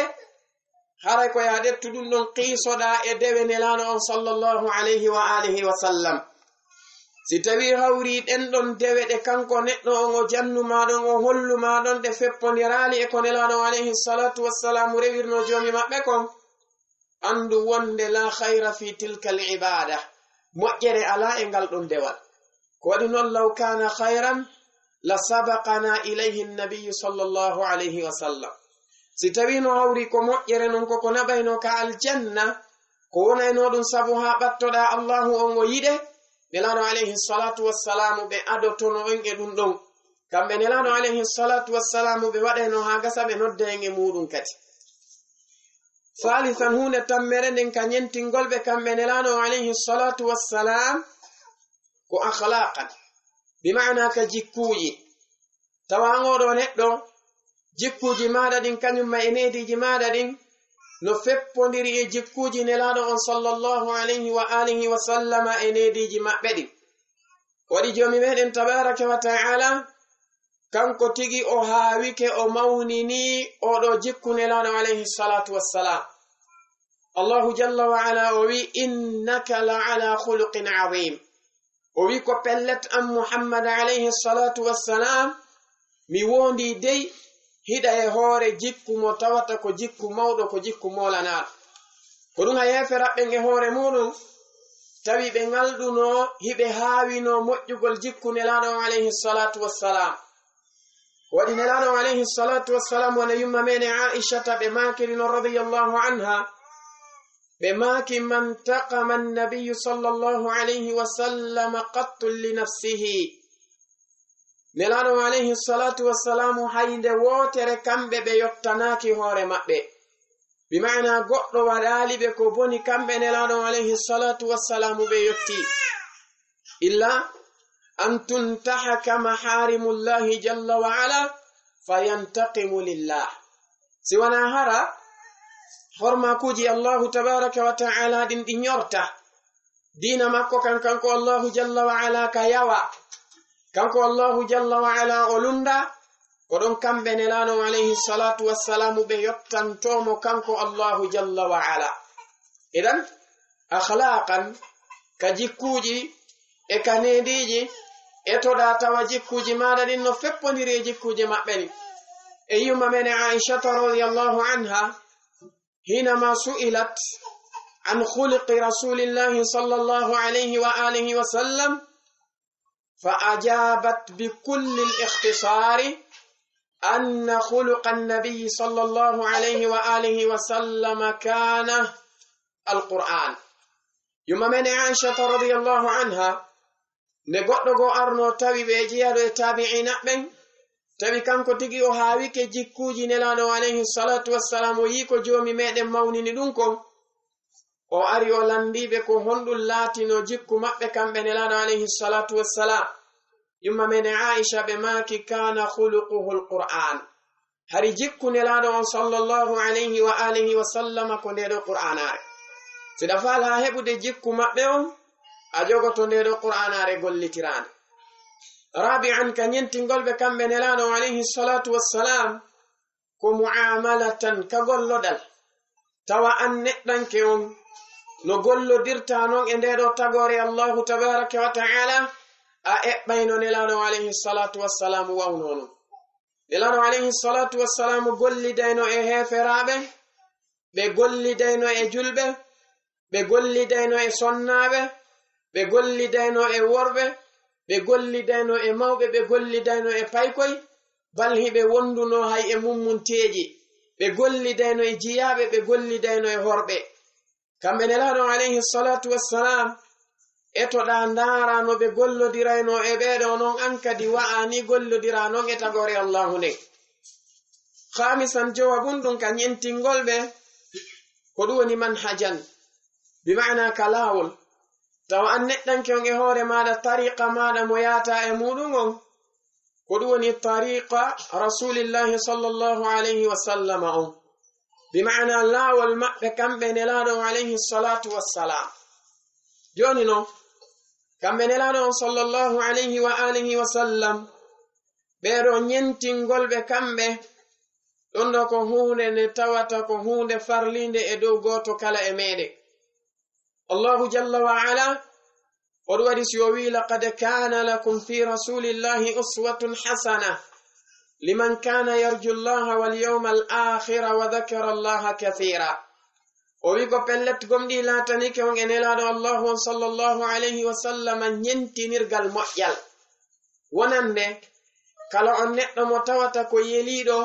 Speaker 2: haray ko ya ɗettu ɗum ɗon qiisoɗa e dewe nelano on sallallahu alayhi wa alihi wa sallam si tawi hawri ɗen ɗon dewe ɗe kanko neɗɗo on o jannumaɗon o hollumaɗon ɗe feppodirali e ko nelaɗo alayhi salatu wassalamu rewirno jomi maɓɓe kon andu wonde la khayra fi tilka al ibada moƴƴere ala e ngal ɗon dewal ko waɗi noon law kana khayran la sabaqana ilayhi nnabiyu sallallahu alayhi wa sallam si tawi no hawri ko moƴƴere non koko naɓayno ka aljanna ko wonayno ɗum sabu ha ɓattoɗa allahu on o yiɗe nelaɗo alayhi salatu wassalamu ɓe adotono on e ɗum ɗon kamɓe nelaɗo alayhi salatu wassalamu ɓe waɗayno ha gasa ɓe nodda en e muɗum kadi ثالثا hunde tammere nden ka ñentingolɓe kamɓe nelaɗo alayhi salatu wassalam ko akhlaqan bima'na ka jikkuji tawangoɗo neɗɗo jikkuji maɗa ɗin kañumma e nediji maɗa ɗin no feppodiri e jikkuji nelaɗo on sallallahu alayhi wa alihi wa sallama e nediji maɓɓe ɗin waɗi jomi meɗen tabaraka wa ta'ala kanko tigi o haawike o mawnini oɗo jikku nelaɗo alayhi salatu wassalam allahu jalla wa ala o wi innaka la ala khuluqin azim o wi ko pellet am muhammad alayhi salatu wassalam mi wondi dey hiɗa e hoore jikku mo tawata ko jikku mawɗo ko jikku molanaɗo ko ɗum ha yeferaɓɓen e hoore muɗum tawi ɓe ngalɗuno hiɓe haawino moƴƴugol jikku nelaɗo alayhi salatu wassalam waɗi nelaɗo alayhi salatu wassalam wona yumma mene aishata ɓe makirino radiyallahu anha ɓe maki man taqama annabiyu sallallahu alayhi wa sallam qattu li nafsihi nelaɗo alayhi salatu wassalamu hayde wotere kamɓe ɓe yottanaki hoore maɓɓe bima'na goɗɗo waɗali ɓe ko boni kamɓe nelaɗo alayhi salatu wassalamu ɓe yotti illa an tuntahaka maharimullahi jalla wa ala fayantaqimu lillah siwana hara hormakuji allahu tabaraka wa ta'ala ɗin ɗi ñorta dina makko kanko allahu jalla wa ala ka yawa kanko allahu jalla wa ala o lunda ko ɗon kamɓe nelaɗo alayhi salatu wassalamu ɓe yottantomo kanko allahu jalla wa ala idan akhlaqan ka jikkuji e ka nediji etoɗa tawa jikkuji maɗa ɗin no feppodiri e jikkuji maɓɓe ni e yumma mene aishata radiyallahu anha hinama su'ilat an khuluqi rasulillahi sallallahu alayhi wa alihi wa sallam fa ajabat bi kulli al-ikhtisari anna khuluqa an-nabiy sallallahu alayhi wa alihi wa sallam kana al-Qur'an yumma mene aishata radiyallahu anha nde goɗɗo go arno tawi ɓe jeyaɗo e tabi'ina ɓen tawi kanko tigi o haawike jikkuji nelaɗo alayhi salatu wassalam o yi ko jomi meɗen mawnini ɗum kon o ari o landiɓe ko honɗum laatino jikku maɓɓe kamɓe nelaɗo alayhi salatu wassalam yumma mene aisha ɓe maki kana khuluquhu alquran hari jikku nelaɗo on sallallahu alayhi wa alihi wa sallama ko ndeɗo qur'anare siɗa faal ha heɓude jikku maɓɓe on a jogoto ndeɗo qur'anare gollitirande rabi'an ka ñentingolɓe kamɓe nelaɗo alayhi salatu wassalam ko mu'amalatan ka golloɗal tawa an neɗɗanke on no gollodirta non e ndeɗo tagore allahu tabaraka wa ta'ala a eɓɓayno nelaɗo alayhi salatu wassalamu wawnono nelaɗo alayhi salatu wassalamu gollidayno e heferaɓe ɓe gollidayno e julɓe ɓe gollidayno e sonnaɓe ɓe gollidayno e worɓe ɓe gollidayno e mawɓe ɓe gollidayno e paykoy bal hiɓe wonduno hay e mummunteji ɓe gollidayno e jiyaɓe ɓe gollidayno e horɓe kamɓe nelaɗo alayhi salatu wassalam etoɗa ndaara no ɓe gollodirayno e ɓeeɗo non an kadi wa'ani gollodira non e tagore allahu nden. khamisan jawabun ɗum ka ñentingol ɓe ko ɗum woni manhajan bi ma'na ka laawol tawa an neɗɗanke on e hoore maɗa tariqa maɗa mo yaata e muɗum on ko ɗum woni tariqa rasulillahi sallallahu alayhi wa sallam on bi ma'na laawol maɓɓe kamɓe nelaɗo alayhi salatu wassalam. joni noon kamɓe nelaɗo on sallallahu alayhi wa alihi wa sallam ɓeɗo ñentingol ɓe kamɓe ɗon ɗo ko hunde nde tawata ko hunde farlinde e dow goto kala e meɗe. allahu jalla wa ala oɗo waɗi si o wi laqad kana lakum fi rasulillahi uswatun hasana liman kana yarju llaha wal yawma al akhira wa dhakara allaha kathira. o wi ko pellet gomɗi latanike on e nelaɗo allahu on sallallahu alayhi wa sallam ñentinirgal moƴƴal wonande kala on neɗɗo mo tawata ko yeliɗo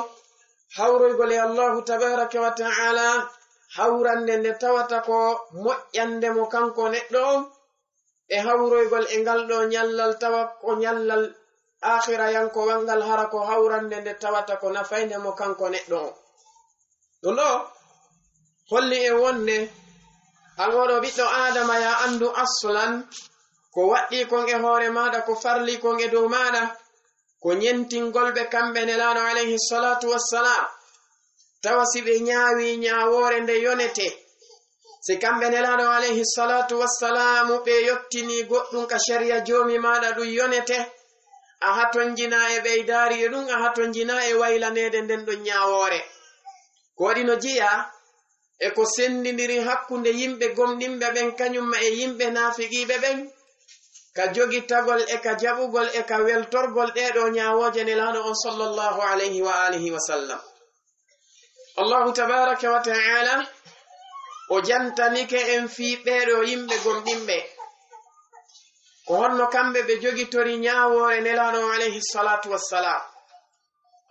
Speaker 2: hawroygol e allahu tabaraka wa ta'ala hawrande nde tawata ko moƴƴande mo kanko neɗɗo on e hawroygol e ngal ɗo ñallal tawa ko ñallal akhira yanko wangal hara ko hawrande nde tawata ko nafayde mo kanko neɗɗo on. ɗum ɗo holli e wonde an oɗo ɓiɗɗo adama ya andu aslan ko waɗɗi kon e hoore maɗa ko farli kon e dow maɗa ko ñentingolɓe kamɓe nelaɗo alayhi salatu wassalam tawa si ɓe ñaawi ñaawore nde yonete si kamɓe nelaɗo alayhi salatu wassalamu ɓe yottini goɗɗum ka sharia jomi maɗa ɗum yonete a hatonjina e ɓeydari e ɗum a hatonjina e waylanede nden ɗon ñaawore. ko waɗi no jiya e ko sendidiri hakkunde yimɓe gomɗinɓe ɓen kañumma e yimɓe naafiqiɓe ɓen ka jogitagol e ka jaɓugol e ka weltorgol ɗeɗo ñawoje nelaɗo on sallallahu alayhi wa alihi wa sallam. allahu tabaraka wa ta'ala o jantanike en fi ɓeɗo yimɓe gomɗinɓe ko honno kamɓe ɓe jogitori ñawore nelaɗo alayhi salatu wassalam.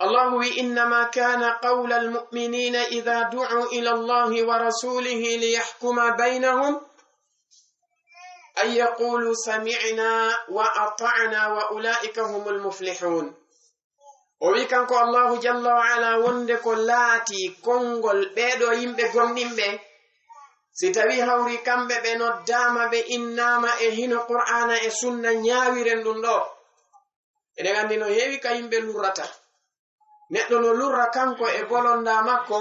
Speaker 2: allahu wi innama kana qawla almu'minina idha du'u ila allahi wa rasulihi liyahkuma baynahum an yaqulu sami'na wa ata'na wa ulaika humul muflihun. o wi kanko allahu jalla wa ala wonde ko laati kongol ɓeɗo yimɓe gomɗinɓe si tawi hawri kamɓe ɓe noddama ɓe innama e hino qur'ana e sunna ñawiren ɗum ɗo eɗen andi no heewi ka yimɓe lurrata. neɗɗo no lurra kanko e bolonda makko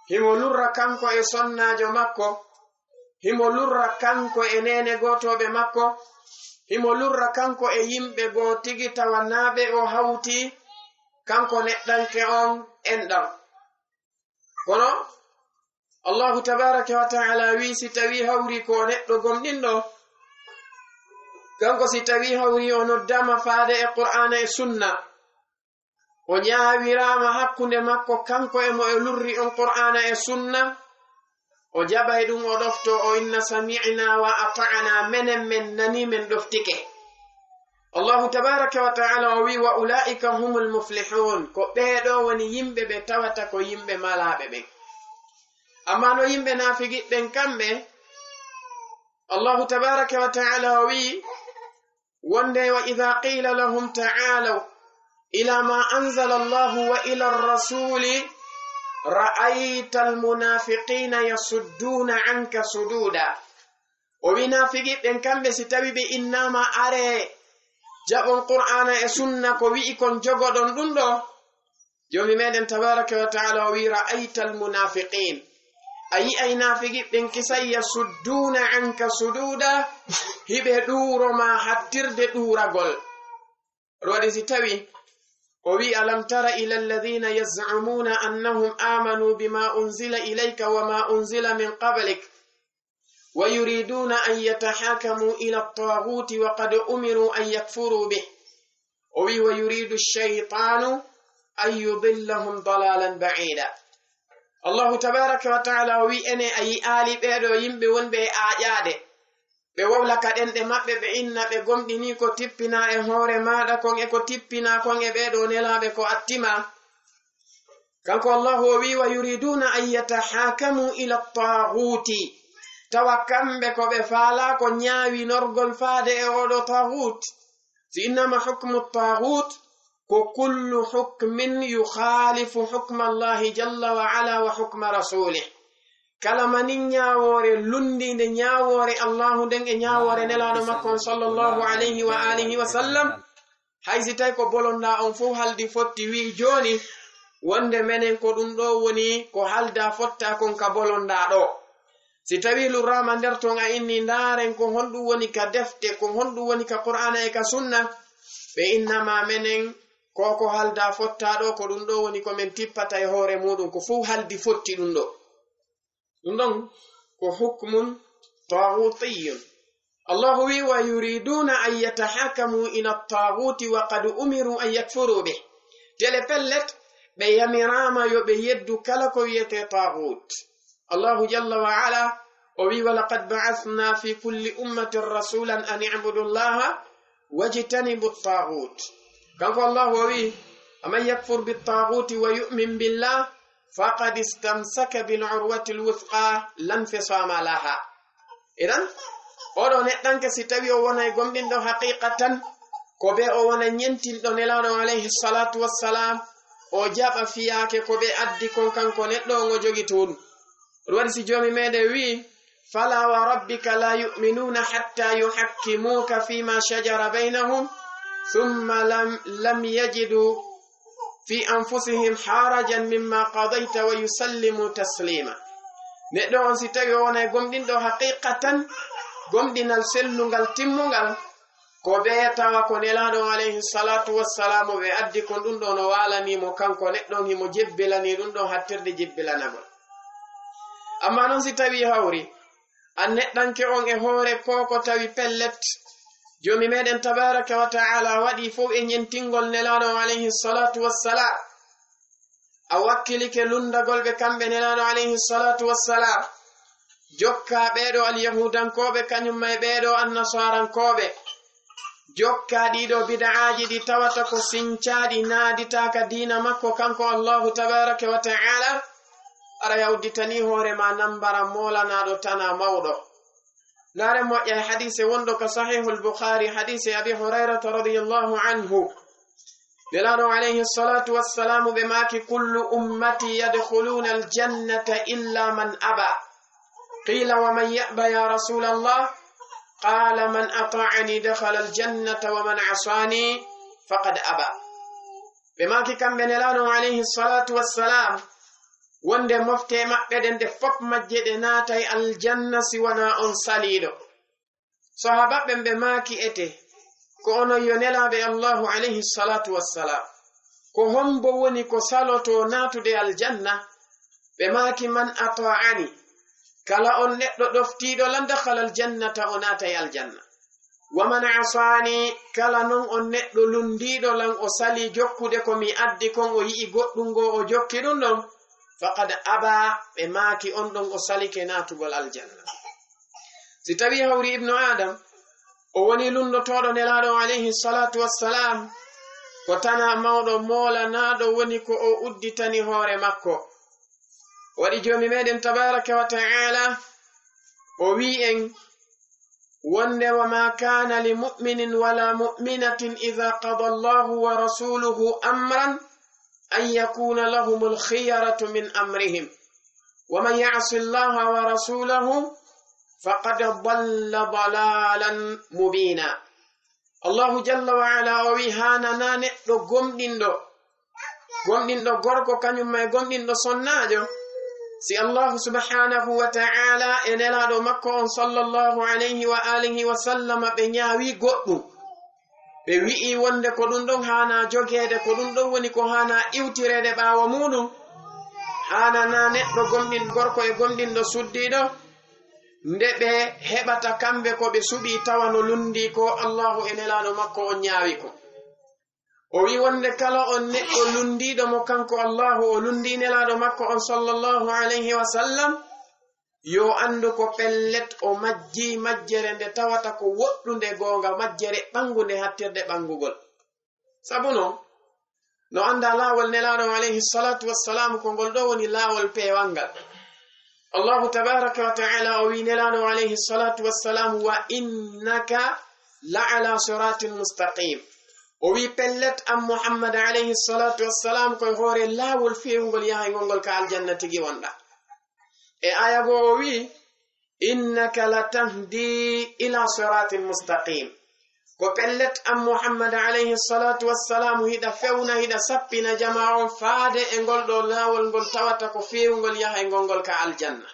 Speaker 2: himo lurra kanko e sonnajo makko himo lurra kanko e nene gotoɓe makko himo lurra kanko e yimɓe goo tigi tawa naaɓe o hawti kanko neɗɗanke on enɗam. kono allahu tabaraka wa ta'ala wi si tawi hawri ko neɗɗo gomɗinɗo kanko si tawi hawri o noddama faade e qur'ana e sunna o ñaawirama hakkunde makko kanko e mo e lurri on qur'ana e sunna o jaɓay ɗum o ɗofto o inna sami'na wa ata'na menen men nani men ɗoftike. allahu tabaraka wa ta'ala o wi wa ulaika humul muflihun ko ɓeeɗo woni yimɓe ɓe tawata ko yimɓe malaɓe ɓen. amma no yimɓe naafigiɓɓen kamɓe allahu tabaraka wa ta'ala o wi wonde wa idha qila lahum ta'alaw ila ma anzala allahu wa ila ar-rasuli ra'ayta al-munafiqina yasudduna anka sududa. o wi naafigiɓɓen kamɓe si tawi ɓe innama are jaɓon qur'ana e sunna ko wi'i kon jogoɗon ɗum ɗo jomi meɗen tabaraka wa ta'ala o wi ra'ayta al-munafiqin ayi ay naafigiɓɓen kisay yasudduna anka sududa hiɓe ɗuroma hattirde ɗuragol. roɗi si tawi o wi alam tara ila alladhina yaz'umuna annahum amanu bima unzila ilayka wama unzila min qablik wa yuriduna an yatahakamu ila at-taghuti wa qad umiru an yakfuru bih o wi wa yuridu ash-shaytanu an yudillahum dalalan ba'ida. allahu tabaraka wa ta'ala o wi ene ayi aali ɓeɗo yimɓe wonɓe e aaƴaade ɓe wowla kaɗenɗe maɓɓe ɓe inna ɓe gomɗini ko tippina e hoore maɗa kon e ko tippina kon e ɓeɗo nelaɓe ko attima kanko allahu o wi wa yuriduna an yatahakamu ila at-taghuti tawa kamɓe ko ɓe faala ko ñaawi norgol faade e oɗo taghut. si innama hukmu taghut ko kullu hukmin yukhalifu hukma allahi jalla wa ala wa hukma rasulih. kala manin ñaawore lundinde ñaawore allahu nden e ñaawore nelaɗo makko sallallahu alayhi wa alihi wa sallam, haysi tawi ko bolonda on fof haldi fotti wi joni wonde menen ko ɗum ɗo woni ko halda fotta kon ka bolonda ɗo. si tawi lurama nder ton a inni ndaren ko honɗum woni ka defte, ko honɗum woni ka qur'ana e ka sunna, ɓe innama menen ko halda fotta ɗo ko ɗum ɗo woni komin tippata e hoore muɗum, ko fof haldi fotti ɗum ɗo. ɗum ɗon ko hukmun taghutiyun. allahu wi wa yuriduna an yatahakamu ila taghuti wa qad umiru an yakfuru bih. tele pellet ɓe yamirama yo ɓe yeddu kala ko wiyete taghut. allahu jalla wa ala o wi walaqad ba'athna fi kulli ummatin rasulan an i'budu llaha wajtanibu taghut. kanko allahu o wi aman yakfur bittaghuti wa yu'min billah faqad istamsaka bil urwati lwuthqa la infisama laha. idan oɗo neɗɗanke si tawi o wona e gomɗinɗo haqiqatan ko ɓe o wona ñentinɗo nelaɗo alayhi salatu wassalam, o jaɓa fiyake ko ɓe addi kon kanko neɗɗo on o jogi to ɗum. ɗum waɗi si jomi meɗen wi fala wa rabbika la yu'minuna hatta yuhakkimuka fima shajara baynahum thumma lam yajidu fi anfusihim harajan mimma qadayta wa yusallimu taslima. neɗɗo on si tawi o wona e gomɗinɗo haqiqatan gomɗinal sellungal timmungal, ko ɓe tawa ko nelaɗo alayhi salatu wassalamu ɓe addi kon ɗum ɗo no walanimo kanko neɗɗon himo jebbilani ɗum ɗon hattirde jebbilanagol. amma noon si tawi hawri an neɗɗanke on e hoore ko tawi pellet jomi meɗen tabaraka wa ta'ala waɗi fof e ñentingol nelaɗo alayhi salatu wassalam, a wakkilike lundagol ɓe kamɓe nelaɗo alayhi salatu wassalam, jokka ɓeɗo alyahudankoɓe kañumma e ɓeɗo annasarankoɓe, jokka ɗiɗo bid'aji ɗi tawata ko sincaɗi naaditaka dina makko kanko allahu tabaraka wa ta'ala, ara yawditani hoorema nambara molanaɗo tana mawɗo. lare moƴƴa e hadise wonɗo ka sahihul bukhari, hadise abi hurairata radiyallahu anhu, nelaɗo alayhi salatu wassalamu ɓe maki kullu ummati yadkhuluna aljannata illa man aba. qila wa man ya'ba ya rasul allah? qala man ata'ani dakhala aljannata wa man asani faqad aba. ɓe maki kamɓe nelaɗo alayhi salatu wassalam wonde mofte maɓɓe ɗen de fop majje ɗe naatay aljanna si wona on saliɗo. sahabaɓe ɓe maaki ete ko onon yo nelaɓe allahu alayhi salatu wassalam, ko hombo woni ko saloto naatude aljanna? ɓe maaki man ata'ani, kala on neɗɗo ɗoftiɗo lan dakhala aljannata o naatay aljanna. wa man asani, kala non on neɗɗo lundiɗo lan o sali jokkude ko mi addi kon, o yi'i goɗɗum ngo o jokki ɗum ɗon, faqad aba, ɓe maaki on ɗon o salike naatugol aljanna. si tawi hawri ibnu adam o woni lundotoɗo nelaɗo alayhi salatu wassalam, ko tana mawɗo molanaɗo woni ko o udditani hoore makko. waɗi jomi meɗen tabaraka wa ta'ala o wi en wonde wa ma kana li mu'minin wala mu'minatin idha qada allahu wa rasuluhu amran an yakuna lahumul khiyaratu min amrihim wa man ya'si allaha wa rasulahu faqad dalla dalalan mubina. allahu jalla wa ala o wi hanana neɗɗo gomɗinɗo gorko kañumma e gomɗinɗo sonnajo, si allahu subhanahu wa ta'ala e nelaɗo makko on sallallahu alayhi wa alihi wa sallama ɓe ñaawi goɗɗum, ɓe wi'i wonde ko ɗum ɗon hana jogede, ko ɗum ɗon woni ko hana iwtirede ɓaawo muɗum, hanana neɗɗo gomɗin gorko e gomɗinɗo suddiɗo nde ɓe heɓata kamɓe ko ɓe suɓi tawa no lundi ko allahu e nelaɗo makko on ñaawi ko. o wi wonde kala on neɗɗo lundiɗo mo kanko allahu o lundi nelaɗo makko on sallallahu alayhi wa sallam, yo andu ko pellet o majji majjere nde tawata ko woɗɗunde gonga, majjere ɓangunde hattirde ɓangugol. sabu no anda laawol nelaɗo alayhi salatu wassalam ko ngol ɗo woni laawol peewangal. الله تبارك وتعالى وينلانو عليه الصلاة والسلام وإنك لعلى صراط مستقيم وي بلت أم محمد عليه الصلاة والسلام كي غوري الله والفيهم ياهي نقول كالجنة تجي وندا آية وي إنك لتهدي إلى صراط مستقيم ko pellet am Muhammad alayhi salatu wassalam hida fewna hida sappina jama'on faade e goldo lawol gol tawata ko feewgol yaha e gongol ka aljanna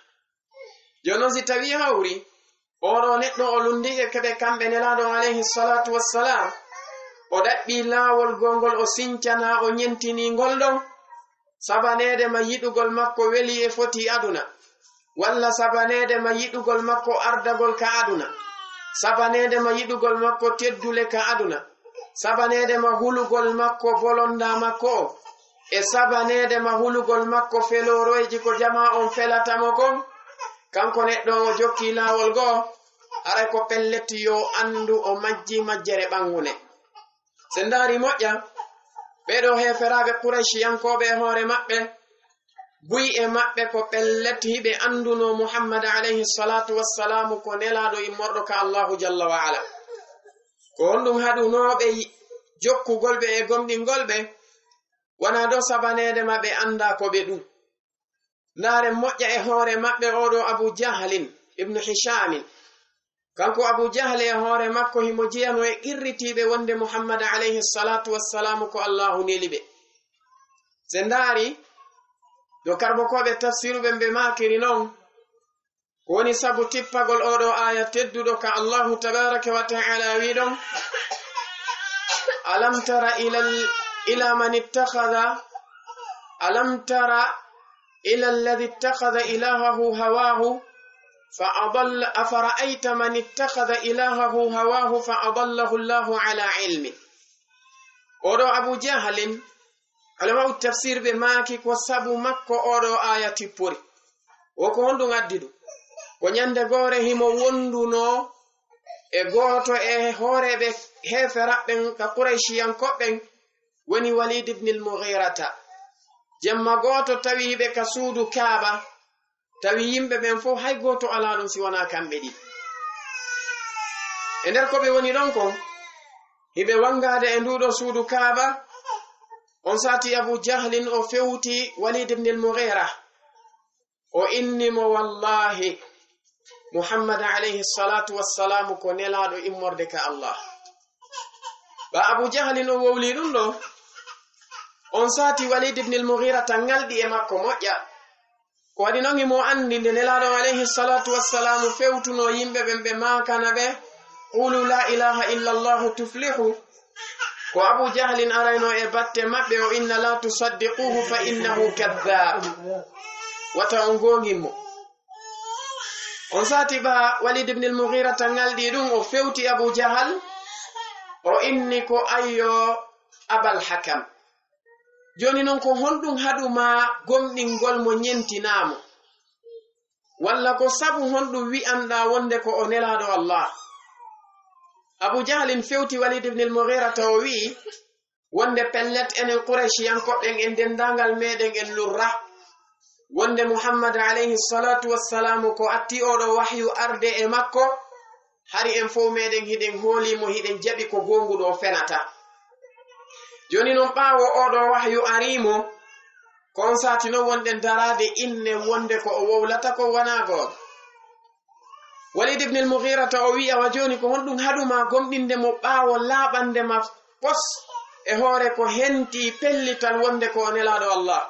Speaker 2: jono si tawi hawri oɗo neɗɗo o lundige kebe kamɓe nelaɗo alayhi salatu wassalam o ɗaɓɓi lawol gongol o sincana o ñentini ngol ɗon sabanede ma yiɗugol makko weli e foti aduna walla sabanede ma yiɗugol makko ardagol ka aduna sabanede ma yiɗugol makko teddule ka aduna sabanede ma hulugol makko bolonda makko e sabanede ma hulugol makko feloroyji ko jama on felatamo kon kanko neɗɗo o jokki lawol goo aray ko pelletti yo andu o majji majjere ɓangune se ndaari moƴƴa ɓeɗo heferaɓe Quraysiyankoɓe e hoore maɓɓe buy e maɓɓe ko pellet hiɓe anduno Muhammad alayhi salatu wassalamu ko nelaɗo immorɗo ka Allahu jalla wa ala ko honɗum haɗunoɓe jokkugolɓe e gomɗingolɓe wona ɗo sabanede maɓe anda ko ɓe ɗum ndaare moƴƴa e hoore maɓɓe oɗo Abu Jahlin ibnu Hishamin kanko Abu Jahl e hoore makko himo jeyano e irritiɓe wonde Muhammad alayhi salatu wassalamu ko Allahu neliɓe se ndaari do karbo koɓe tafsiruɓe mbe makiri noon ko woni sabu tippagol oɗo aya tedduɗo ka Allahu tabaraka wa ta'ala wiɗon alam tara ila man ittakhadha alam tara ila alladhi ittakhadha ilahahu hawahu فأضل أفرأيت من اتخذ إلهه هواه فأضله الله على علم أورو أبو جهل علماء التفسير بماكي وسابو مكو أورو آية بوري وكو هندو ناددو ونيند غوري همو وندونو e goto e horeɓe heferaɓɓen ka Quraysiyankoɓɓen woni Walid ibn al-Mughirata jemma goto tawiɓe ka suudu Kaaba tawi yimɓe ɓen fof hay goto ala ɗum si wona kamɓe ɗiɗi e nder ko ɓe woni ɗon kon hiɓe wangade e nduɗo suudu Kaaba on sati Abu Jahlin o fewti Walid ibn al-Mughira o innimo wallahi Muhammad alayhi salatu wassalamu ko nelaɗo immorde ka Allah ba Abu Jahlin o wowli ɗum ɗo on sati Walid ibn al-Mughira tan ngalɗi e makko moƴƴa ko waɗi noon himo andi nde nelaɗo alayhi salatu wassalamu fewtuno yimɓe ɓen ɓe makana ɓe qulu la ilaha illa llahu tuflihu ko Abu Jahlin arayno e batte maɓɓe o inna la tusaddiquhu fa innahu kadhab wata on gongimmo on sati ba Walid ibn al-Mughira tan ngalɗi ɗum o fewti Abu Jahal o inni ko ayyo Abal Hakam joni noon ko honɗum haɗuma gomɗingol mo ñentinamo walla ko sabu honɗum wi'anɗa wonde ko o nelaɗo Allah Abu Jahlin fewti Walid ibn al-Mughira taw wi'i wonde pellet enen Quraysiyankoɓen en dendangal meɗen en lurra wonde Muhammad alayhi salatu wassalamu ko atti oɗo wahyu arde e makko hari en fof meɗen hiɗen hoolimo hiɗen jaɓi ko gonguɗo fenata joni noon ɓaawo oɗo wahyu arimo ko on sati noon wonɗen darade inne wonde ko o wowlata ko wona goto Walid ibn al-Mughira ta o wi'a wa joni ko honɗum haɗuma gomɗinde mo ɓaawo laaɓande ma pos e hoore ko henti pellital wonde ko o nelaɗo Allah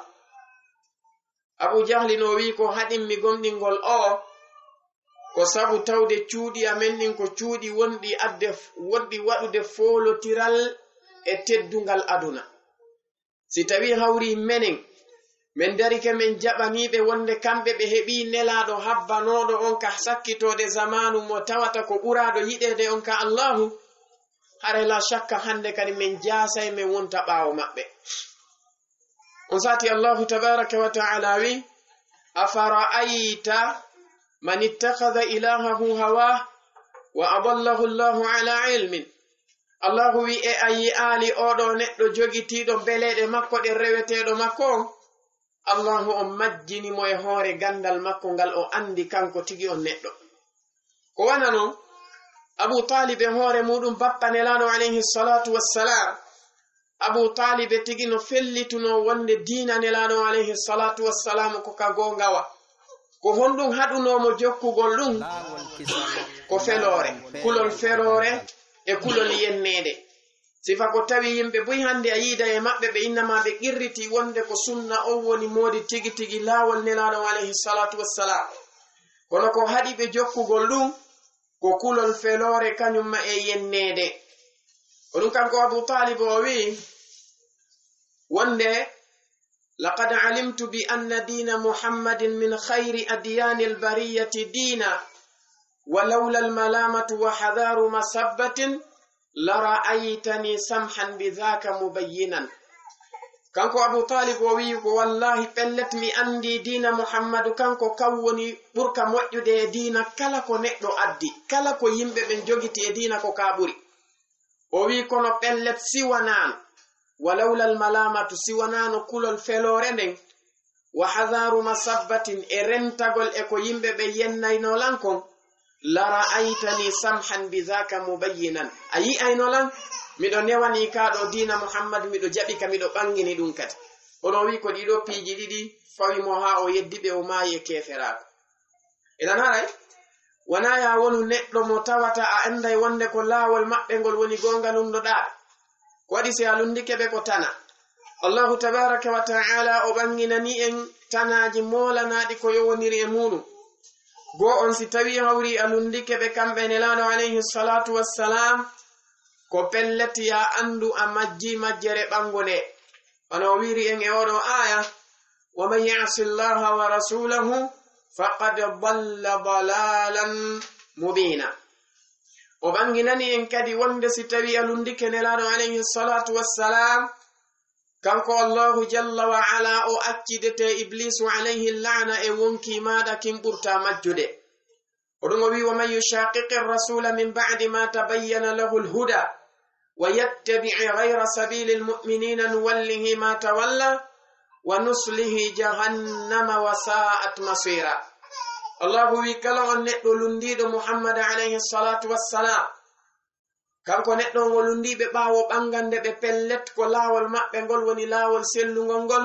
Speaker 2: Abu Jahli no wi ko haɗinmi gomɗingol o ko sabu tawde cuuɗi amen ɗin ko cuuɗi wonɗi waɗude folotiral e teddungal aduna si tawi hawri menen min darike min jaɓaniɓe wonde kamɓe ɓe heɓi nelaɗo habbanoɗo on ka sakkitode zamanu mo tawata ko ɓuraɗo yiɗede on ka Allahu hare la shakka hande kadi min jasay min wonta ɓaawo maɓɓe on sati Allahu tabaraka wa ta'ala wi afara'ayta man ittakhadha ilahahu hawa wa adallahu Allahu ala ilmin Allahu wi e ayi ali oɗo neɗɗo jogitiɗo beleɗe makko ɗe reweteɗo makko allahu o majjinimo e hoore gandal makko ngal o andi kanko tigi on neɗɗo. ko wana non Abu Talib e hoore muɗum bappa nelaɗo alayhi salatu wassalam, Abu Talib tigi no fellituno wonde diina nelaɗo alayhi salatu wassalam ko ka gongawa, ko honɗum haɗunomo jokkugol ɗum ko felore, kulol ferore e kulol yennede. sifa ko tawi yimɓe boyi hande a yiida e maɓɓe ɓe innama ɓe qirriti wonde ko sunna on woni modi tigi tigi laawol nelaɗo alayhi salatu wassalam, kono ko haɗi ɓe jokkugol ɗum ko kulol felore kañumma e yennede. ko ɗum kanko Abu Talib o wi wonde laqad alimtu bi anna dina muhammadin min khayri adyani albariyati dina wa lawla almalamatu wa hadaru masabbatin la ra'aytani samhan bidhaka mubayyinan. kanko Abu Talib o wi ko wallahi pellet mi andi dina muhammadu kanko kam woni ɓurka moƴƴude e dina kala ko neɗɗo addi, kala ko yimɓe ɓen jogiti e dina ko ka ɓuri. o wi kono pellet siwanano walawla almalamatu siwanano kulol felore nden wa hadaru masabbatin e rentagol e ko yimɓe ɓe yennaynolan kon la ra'aytani samhan bidhaka mubayyinan. a yi'aynolan miɗo newani kaɗo dina muhammad, miɗo jaɓi ka, miɗo ɓangini ɗum kadi. oɗo wi ko ɗiɗo piiji ɗiɗi fawimo ha o yeddiɓe o maayi e keferako. eɗan haray wona ya wonu neɗɗo mo tawata a anday wonde ko laawol maɓɓe ngol woni gonga lundoɗa, ko waɗi si a lundikeɓe ko tana. allahu tabaraka wa ta'ala o ɓanginani en tanaji molanaɗi ko yowoniri e muɗum. goo on si tawi hawri a lundikeɓe kamɓe nelaɗo alayhi salatu wassalam, ko pellet ya andu a majji majjere ɓango nde. ono wiri en e oɗo aya wa man ya'si llaha wa rasulahu faqad dalla dalalan mubina. o ɓanginani en kadi wonde si tawi a lundike nelaɗo alayhi salatu wassalam, kanko allahu jalla wa ala o accidete iblisu alayhi la'na e wonki maɗa kin ɓurta majjude. oɗum o wi wa man yushaqiqi rasula min ba'di ma tabayyana lahu lhuda wa yattabi'i ghayra sabili lmu'minina nuwallihi ma tawalla wa nuslihi jahannama wa sa'at masira. allahu wi kala on neɗɗo lundiɗo muhammad alayhi salatu wassalam, kanko neɗɗo ngo lundiɓe ɓaawo ɓangande ɓe pellet ko laawol maɓɓe ngol woni laawol sellugol ngol,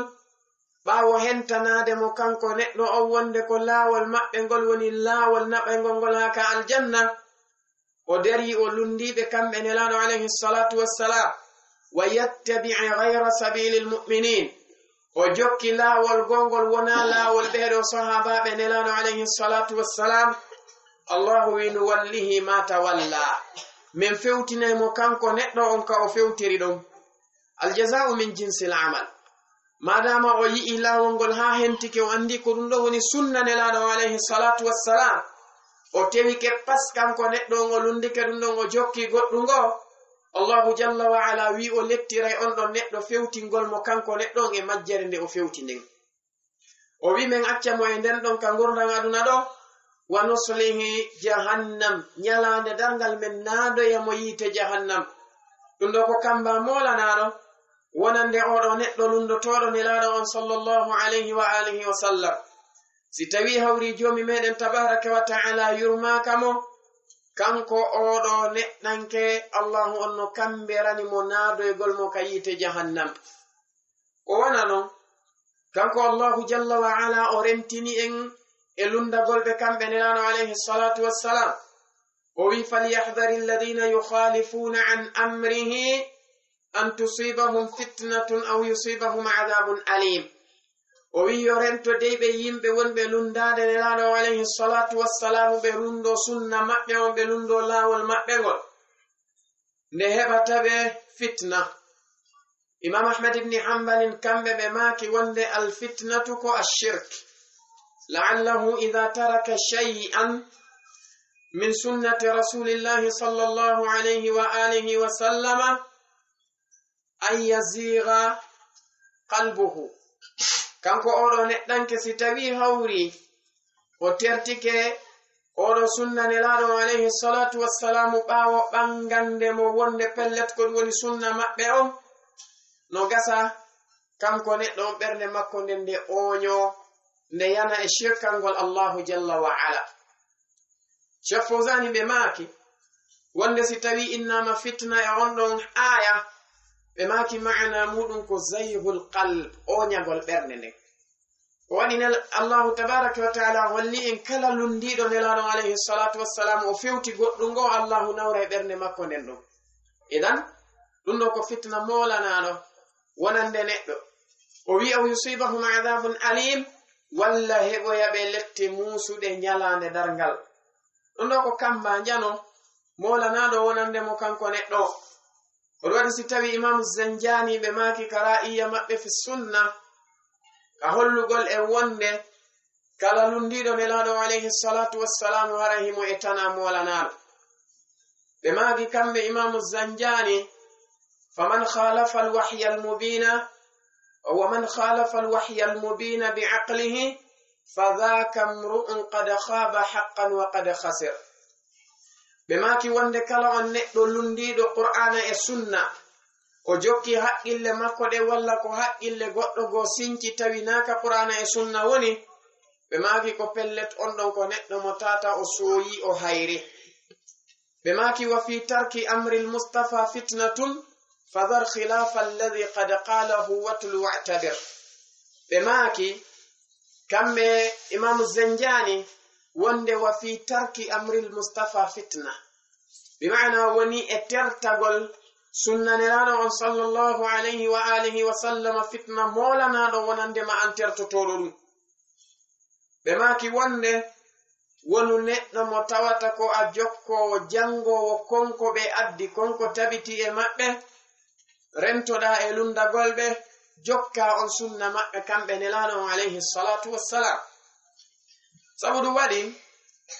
Speaker 2: ɓaawo hentanade mo kanko neɗɗo on wonde ko laawol maɓɓe ngol woni laawol naɓaygol ngol ha ka aljanna. o dari o lundiɓe kamɓe nelaɗo alayhi salatu wassalam wa yattabi'i ghayra sabili lmuminin, o jokki laawol gongol wona laawol ɓeɗo sahabaɓe nelaɗo alayhi salatu wassalam. allahu wi nuwallihi ma tawalla, min fewtinaymo kanko neɗɗo on ka o fewtiri ɗum. aljaza'u min jinsil amal. madama o yi'i laawol ngol ha hentike, o andi ko ɗum ɗo woni sunna nelaɗo alayhi salatu wassalam, o tewike pas kanko neɗɗo on o lundike ɗum ɗon, o jokki goɗɗum ngo, allahu jalla wa ala wi o lettiray on ɗon neɗɗo fewtingol mo kanko neɗɗo on e majjere nde o fewti nden. o wi men acca mo e nden ɗon ka gurdan aduna ɗo, wa nuslihi jahannam, nyalande dargal men naadoyamo yiite jahannam. ɗum ɗo ko kamba molanaɗo wonande oɗo neɗɗo lundotoɗo nelaɗo on sallallahu alayhi wa alihi wa sallam. si tawi hawri jomi meɗen tabaraka wa ta'ala yurmaka mo, kanko oɗo neɗɗanke allahu on no kamberani mo naadoygol mo ka yiite jahannam. ko wona non kanko allahu jalla wa ala o rentini en e lundagol ɓe kamɓe nelaɗo alayhi salatu wassalam. o wi falyahdari alladina yukhalifuna an amrihi an tusibahum fitnatun aw yusibahum adabun alim. o wi yo rento dey ɓe yimɓe wonɓe lundade nelaɗo alayhi salatu wassalamu, ɓe lundo sunna maɓɓe on, ɓe lundo laawol maɓɓe ngol, nde heɓata ɓe fitna. imam ahmad ibni hambalin kamɓe ɓe maaki wonde alfitnatu ko ashirk, la'allahu idha taraka shay'an min sunnati rasulillahi sallallahu alayhi wa alihi wa sallama an yazigha qalbuhu. kanko oɗo neɗɗanke si tawi hawri o tertike oɗo sunna nelaɗo alayhi salatu wassalamu ɓaawo ɓangande mo wonde pellet ko woni sunna maɓɓe on, no gasa kanko neɗɗo on ɓernde makko nden nde oño nde yana e shirkangol Allahu jalla wa ala. Cheikh Fawzani ɓe maaki wonde si tawi innama fitna e on ɗon aya ɓe maaki maana muɗum ko zayhul qalb, oñagol ɓernde nden. ko waɗi Allahu tabaraka wa taala holli en kala lundiɗo nelaɗo alayhi salatu wassalam o fewti goɗɗum ngo Allahu nawra e ɓernde makko nden ɗum. idan ɗum ɗo ko fitna molanaɗo wonande neɗɗo o wi'a yusibahum adabun alim, walla heɓoyaɓe lette musuɗe ñalande dargal. ɗum ɗo ko kamba jano molanaɗo wonande mo kanko neɗɗo. oɗo waɗi si tawi imamu Zanjani ɓe maki kara'iya maɓɓe fi sunna ka hollugol e wonde kala lundiɗo nelaɗo alayhi salatu wassalamu harahimo e tana molanaɗo. ɓe maki kamɓe imamu Zanjani faman khalafa alwahya almubina ومن خالف الوحي المبين بعقله فذاك امرؤ قد خاب حقا وقد خسر. بماكي وند كلا on neɗɗo lundiɗo qur'ana e sunna o jokki haqqille makko de walla ko haqqille goɗɗo go sinci tawi naka qur'ana e sunna woni, ɓe maaki ko pellet on ɗon ko neɗɗo mo tata o sooyi o hayri. ɓe maaki wa fi tarki amri almustafa fitnatun fadhar khilafa alladhi qad qalahu watlu wa'tabir. ɓe maaki kamɓe imamu Zanjani wonde wa fi tarki amri almustafa fitna bima'na woni e tertagol sunnanelaɗo on sallallahu alayhi wa alihi wa sallam fitna molanaɗo wonande ma an tertotoɗo ɗum. ɓe maaki wonde wonu neɗɗo mo tawata ko a jokkowo jangowo konko ɓe addi konko tabiti e maɓɓe rentoɗa e lundagol ɓe jokka on sunna maɓɓe kamɓe nelaɗo on alayhi salatu wassalam. sabu ɗum waɗi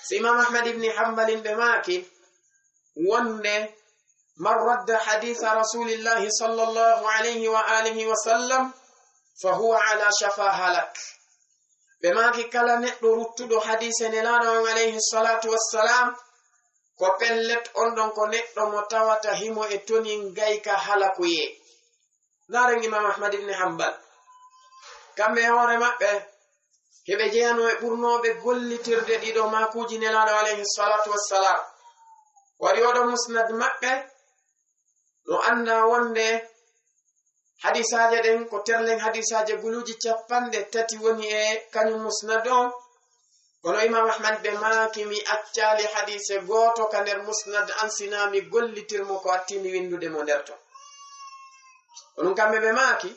Speaker 2: si imam Ahmad ibn Hanbalin ɓe maaki wonde man radda haditha rasulillahi sallallahu alayhi wa alihi wa sallam fa huwa ala shafa halak. ɓe maaki kala neɗɗo ruttuɗo hadise nelaɗo on alayhi salatu wassalam ko pellet on ɗon ko neɗɗo mo tawata himo e toni gayka halakuye. naren imam Ahmad ibn Hanbal kamɓe hoore maɓɓe heɓe jeyano e ɓurnoɓe gollitirde ɗiɗo makuji nelaɗo alayhi salatu wassalam. wari oɗo musnad maɓɓe no anda wonde hadisaje ɗen ko terlen hadisaje guluji 3 woni e kañum musnad o. kono imam Ahmad ɓe maaki mi accali hadise goto ka nder musnad an sinami gollitirmo ko attimi windude mo nder to. onon kamɓe ɓe maaki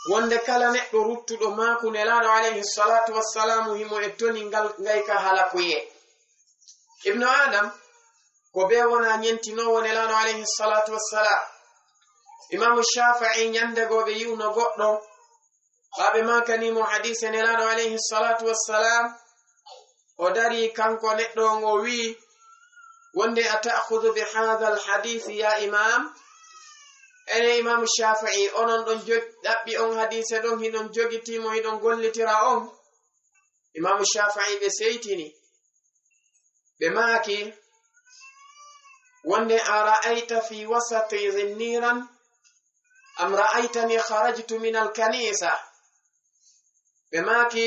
Speaker 2: wonde kala neɗɗo ruttuɗo maaku nelaɗo alayhi salatu wassalamu himo e toni gayka halakuye. ibnu adam ko be wona ñentinowo nelaɗo alayhi salatu wassalam. imamu Shafi'i ñandego ɓe yi'uno goɗɗo ɓaɓe makanimo hadise nelaɗo alayhi salatu wassalam o dari kanko neɗɗo on o wi wonde a ta'khudhu bi hadha alhadith ya imam. ene imamu Shafi'i onon ɗon ɗaɓɓi on hadise ɗon hiɗon jogitimo hiɗon gollitira on. imamu Shafi'i ɓe seytini ɓe maaki wonde a ra'ayta fi wasati zinniran am ra'aytani kharajtu min alkanisa. ɓe maaki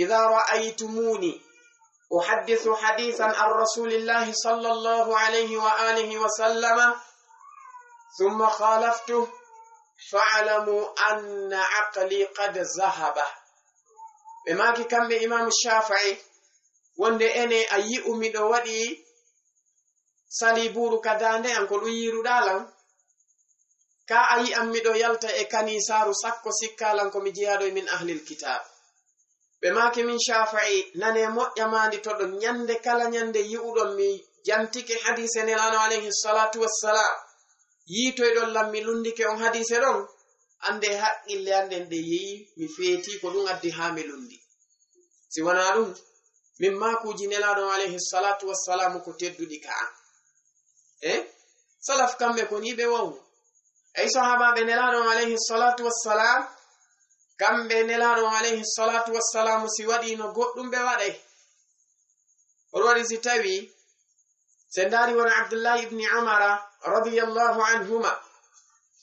Speaker 2: idha ra'aytumuni uhaddithu hadithan an rasulillahi sallallahu alayhi wa alihi wa sallama ثم خالفته فاعلموا أن عقلي قد ذهب. ɓe maaki kamɓe imamu Shafi'i wonde ene a yi'u miɗo waɗi sali buru ka dande an ko ɗum yiruɗalam ka a yi'am miɗo yalta e kanisaru sakko sikkalan komi jeyaɗo min ahlil kitab. ɓe maaki min Shafi'i nane moƴƴamandi to ɗon ñande kala ñande yi'uɗon mi jantike hadise nelano alayhi salatu wassalam yiitoyɗon lammi lundike on hadise ɗon ande haqqille anden nde yeyi mi feeti ko ɗum addi ha mi lundi. si wona ɗum min makuji nelaɗo alayhi salatu wassalamu ko tedduɗi ka an. salaf kamɓe ko ni ɓe wawno ay sahabaɓe nelaɗo alayhi salatu wassalam kamɓe nelaɗo alayhi salatu wassalamu si waɗino goɗɗum ɓe waɗay. oɗo waɗi si tawi se ndaari wona Abdullahi ibni Umara radiyallahu anhuma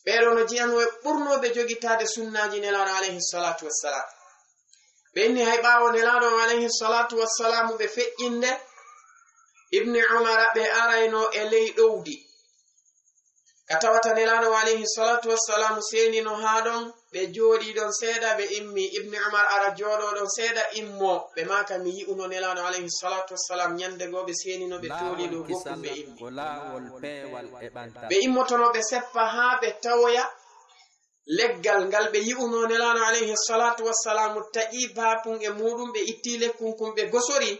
Speaker 2: ɓeɗo no jiyanwe ɓurnoɓe jogitade sunnaji nelaɗo alayhi salatu wassalam ɓe inni hay ɓawo nelaɗo alayhi salatu wassalamu ɓe feƴƴinde ibni umara ɓe arayno e ley ɗowdi ka tawata nelaɗo alayhi salatu wassalamu senino ha ɗon ɓe jooɗi ɗon seeɗa ɓe immi ibni umar ara jooɗo ɗon seeɗa immo ɓe maka mi yi'uno nelaɗo alayhi salatu wassalam ñande goo ɓe senino ɓe tooli ɗo gokkum ɓe immi ɓe immotono ɓe seppa ha ɓe tawoya leggal ngal ɓe yi'uno nelaɗo alayhi salatu wassalamu taƴi bapum e muɗum ɓe itti lekkun kum ɓe gosori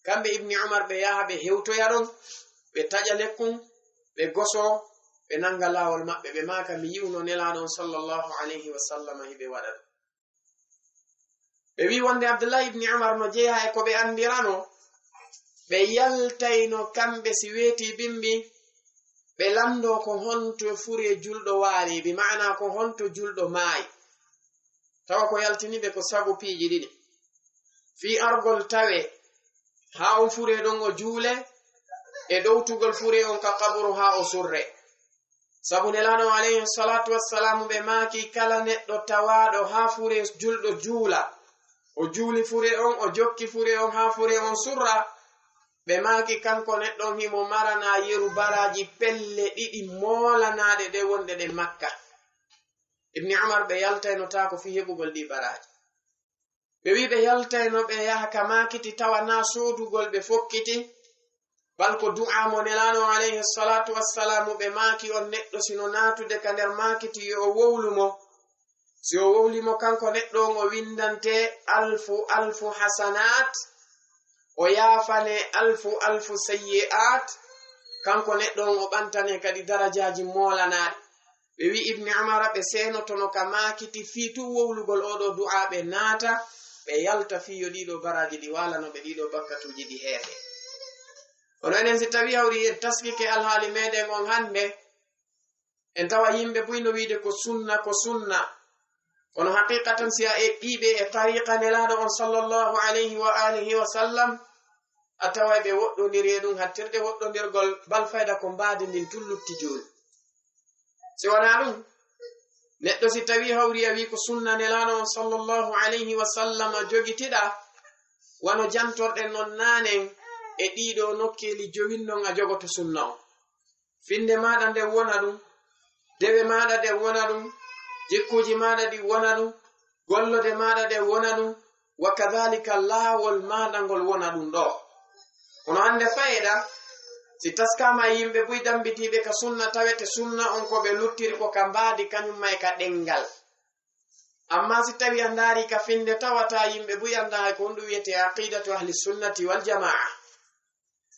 Speaker 2: kamɓe ibni umar ɓe yaha ɓe hewtoya ɗon ɓe taƴa lekkun ɓe goso ɓe nanga lawol maɓɓe ɓe maka mi yi'uno nelaɗo on sallallahu alayhi wa sallam hiɓe waɗa ɗum ɓe wi wonde abdoullahi ibni umar no jeeha e ko ɓe andirano ɓe yaltayno kamɓe si weeti bimbi ɓe lando ko honto fure julɗo waali bi ma'ana ko honto julɗo maayi tawa ko yaltiniɓe ko sabu piiji ɗiɗi fi argol tawe ha on fure ɗon o juule e ɗowtugol fure on ka kaburu ha o surre sabu nelaɗo alayhi salatu wassalamu ɓe maaki kala neɗɗo tawaɗo ha fure julɗo juula o juuli fure on o jokki fure on ha fure on surra ɓe maaki kanko neɗɗon himo marana yeru baraji pelle ɗiɗi molanaɗe ɗe wonɗe ɗe makka ibni umar ɓe yaltayno tako fi heɓugol ɗi baraji ɓe wi ɓe yaltayno ɓe yaha ka makiti tawa na sodugol ɓe fokkiti balko du'a mo nelaɗo alayhi salatu wassalamu ɓe maaki on neɗɗo sino natude ka nder makiti yo o wowlumo si o wowlimo kanko neɗɗo on o windante alfu hasanat o yaafane alfu sayyi'at kanko neɗɗo on o ɓantane kadi darajaji molanaɗe ɓe wi ibni umara ɓe senotono ka makiti fii tu wowlugol oɗo du'a ɓe naata ɓe yalta fiyo ɗiɗo baraji ɗi walanoɓe ɗiɗo bakkatuji ɗi heefe kono enen si tawi hawri en taskike alhaali meɗen on hande en tawa yimɓe buyno wiide ko sunna kono haqiqatan si a eɓɓiɓe e tariqa nelaɗo on sallallahu alayhi wa alihi wa sallam a tawa ɓe woɗɗodiri e ɗum hattirde woɗɗodirgol balfayda ko mbaadi ndin tullutti joni si wona ɗum neɗɗo si tawi hawri a wi ko sunna nelaɗo on sallallahu alayhi wa sallam jogitiɗa wano jantorɗen non nanen e ɗiɗo nokkeli jowinnon a jogoto sunna on finde maɗa nde wona ɗum dewe maɗa nde wona ɗum jikkuji maɗa ɗi wona ɗum gollode maɗa ɗe wona ɗum wa kadhalika laawol maɗa ngol wona ɗum ɗo kono hande fayida si taskama yimɓe buy dambitiɓe ka sunna tawete sunna on ko ɓe luttiri ko ka mbaadi kañum may ka ɗengal amma si tawi a ndaari ka finde tawata yimɓe buy anda hay ko on ɗum wiyete aqidatu ahli sunnati wal jamaa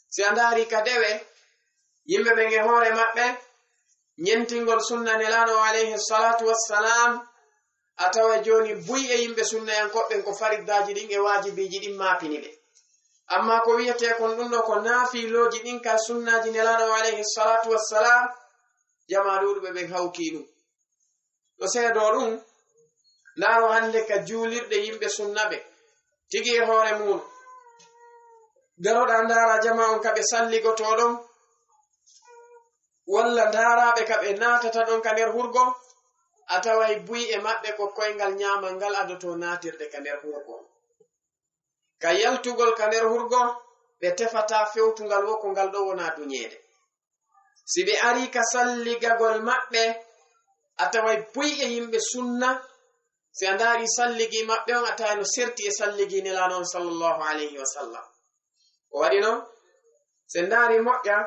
Speaker 2: si a ndaari ka dewe yimɓe ɓen e hoore maɓɓe ñentingol sunna nelaɗo alayhi salatu wassalam a tawa joni buy e yimɓe sunnayankoɓɓen ko fariddaji ɗin e wajibiji ɗin maapini ɓe amma ko wiyete kon ɗum ɗo ko naafiloji ɗin ka sunnaji nelaɗo alayhi salatu wassalam jama ɗuɗuɓe ɓen hawki ɗum ɗo seedo ɗum ndaro hande ka juulirɗe yimɓe sunna ɓe tigi e hoore muɗum garoɗa ndara jama on kaɓe salligotoɗon walla ndaraɓe kaɓe natata ɗon ka nder hurgo a taway buy e maɓɓe ko koyngal nyamal ngal adoto natirde ka nder hurgo ka yaltugol ka nder hurgo ɓe tefata fewtugal wo ko ngal ɗo wona duñede si ɓe ari ka salligagol maɓɓe a taway buy e yimɓe sunna si a ndaari salligi maɓɓe on a tawa no serti e salligi nelaɗo on sallallahu alayhi wa sallam ko waɗi noon se ndaari moƴƴa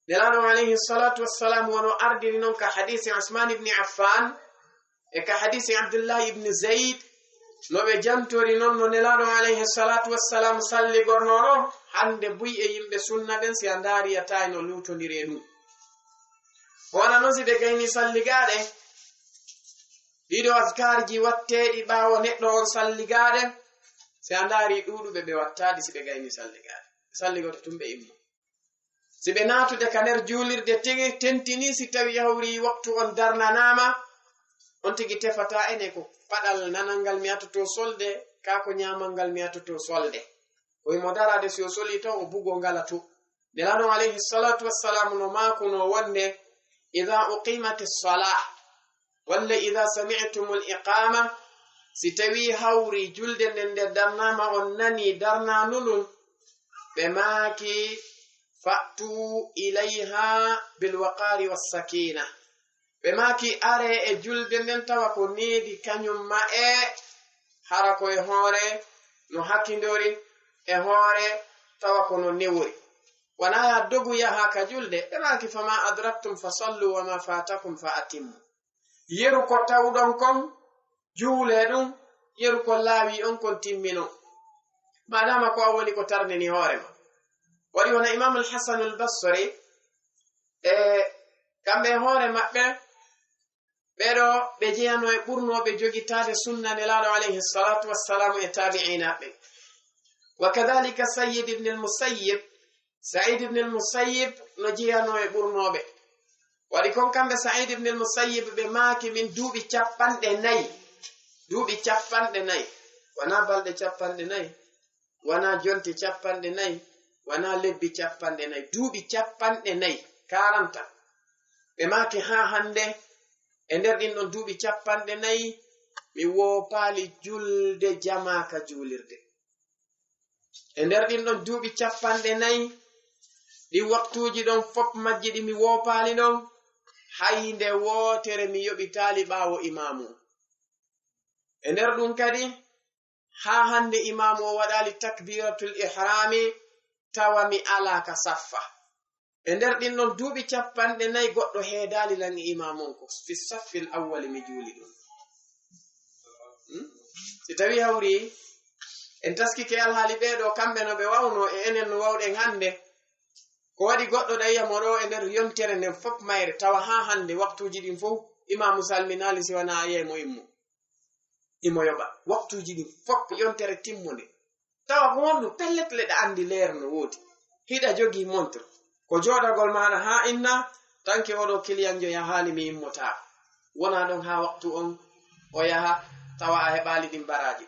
Speaker 2: nelaɗo alayhi salatu wassalam wono ardiri noon ka hadisi usman ibni affan e ka hadisi abdoullahi ibni zayd no ɓe jantori noon no nelaɗo alayhi salatu wassalam salligornoɗo hande buy e yimɓe sunna ɓen si a ndaari a tawi no lutodiri e ɗum wona noon si ɓe gayni salligaɗe ɗiɗo askarji watteɗi ɓawo neɗɗo on salligaɗe si a ndaari ɗuɗuɓe ɓe wattaɗi si ɓe gayni salligaɗe salligoto tum ɓe immo si ɓe natude ka nder juulirde tigi tentini si tawi hawri waktu on darnanama on tigi tefata ene ko paɗal nanalngal mi atoto solde kako nyamal ngal mi atoto solde o imo darade si o soli taw o bugo ngala to nelaɗo alayhi salatu wassalamu no maako no wonde idha uqimati salah walla idha sami'tum al-iqama si tawi hawri julde nden nde darnama on nani darna nunun ɓe maaki fa'tu ilayha bilwaqari wassakina ɓe maaki are e julde nden tawa ko needi kañum ma e hara ko e hoore no hakkindori e hoore tawa ko no newori wona ya dogu yaha ka julde ɓe maaki fama adraktum fa sallu wama fatakum fa atimmu yeru ko tawɗon kon juule ɗum yeru ko laawi on kon timmino madama ko a woni ko tarnini hoorema waɗi wona imam al-hasan al-basri e kamɓe hoore maɓɓe ɓeɗo ɓe jeyano e ɓurnoɓe jogitade sunna nelaɗo alayhi salatu wassalamu e tabi'inaɓe wa kadhalika sayyid ibn al-musayyib sa'id ibn al-musayyib no jeyano e ɓurnoɓe waɗi kon kamɓe sa'id ibn al-musayyib ɓe maaki min duuɓi capanɗe nayi wana balɗe capanɗe nayi wana jonte capanɗe nayi wana lebbi capanɗe nayi duuɓi capanɗe nayi 40 ɓe maaki ha hande e nder ɗin ɗon duuɓi capanɗe nayi mi woopali julde jamaka julirde e nder ɗin ɗon duuɓi capanɗe nayi ɗi waktuji ɗon fop majji ɗi mi woopali ɗon haynde wootere mi yoɓitali ɓaawo imamu e nder ɗum kadi ha hande imamu o waɗali takbiratul ihrami tawa mi ala ka saffa e nder ɗin ɗon duuɓi capanɗe nayi goɗɗo heedali lan e imamon ko fi saffil awwali mi juuli ɗum si tawi hawri en taskike alhaali ɓeeɗo kamɓe no ɓe wawno e enen no wawɗen hande ko waɗi goɗɗo ɗayiyamo ɗo e nder yontere nden fop mayre tawa ha hande waktuji ɗin fof imamu salminali si wana yeymo imo yoɓa waktuji ɗin fop yontere timmude tawa ko wonɗum pellet leɗa andi leer no woodi hiɗa jogi montre ko joɗagol maɗa ha inna tanke oɗo kiliyanjo ya haali mi immota wona ɗon ha waktu on o yaha tawa a heɓali ɗin baraji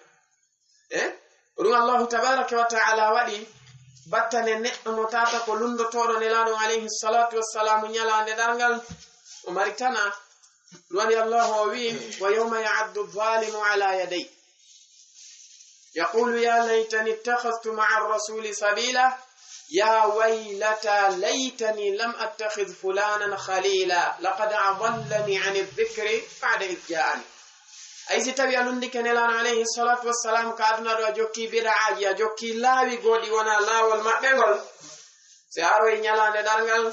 Speaker 2: ɗum allahu tabaraka wa ta'ala waɗi battane neɗɗo mo tata ko lundotoɗo nelaɗon alayhi salatu wassalamu ñalande ɗargal o mari tana wani allahu o wi wa yawma ya'addu dhalimu ala yaday yaqulu ya laytani ittakhadhtu ma'a ar-rasuli sabila ya waylata laytani lam attakhidh fulanan khalila laqad adallani 'ani adh-dhikri ba'da idh ja'ani ay si tawi a lundike nelaɗo alayhi salatu wassalam ka aduna ɗo a jokki bida'aji a jokki laawi goɗi wona laawol maɓɓe ngol si aroye ñalande ɗargal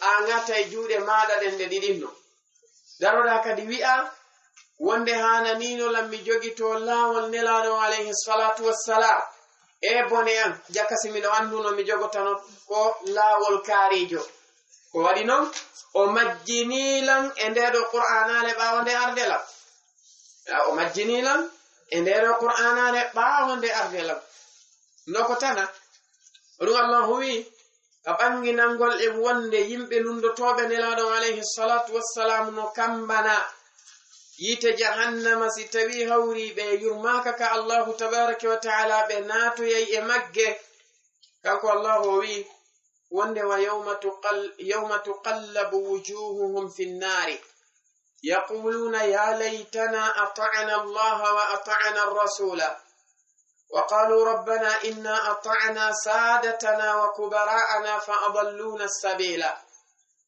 Speaker 2: a ŋata e juuɗe maɗa ɗen nde ɗiɗinno daroɗa kadi wi'a wonde hananino lam mi jogi to laawol nelaɗo alayhi salatu wassalam e bone an jakasi miɗo anduno mi jogotano ko laawol kaarijo ko waɗi noon o majjinilan e ndeɗo qur'anale ɓawo nde ardelam o majjinilam e ndeɗo qur'anare ɓaawo nde ardelam ndoko tana ɗum allahu wi ka ɓanginalngol e wonde yimɓe lundotoɓe nelaɗon alayhi salatu wassalam no kambana yite jahannama si tawi hawri ɓe yurmaka ka allahu tabaraka wa ta'ala ɓe natoyay e magge kanko allahu o wi wonde wa yawma tuqallabu wujuhuhum fi nnari يقولون يا ليتنا أطعنا الله وأطعنا الرسول وقالوا ربنا إنا أطعنا سادتنا وكبراءنا فأضلونا السبيل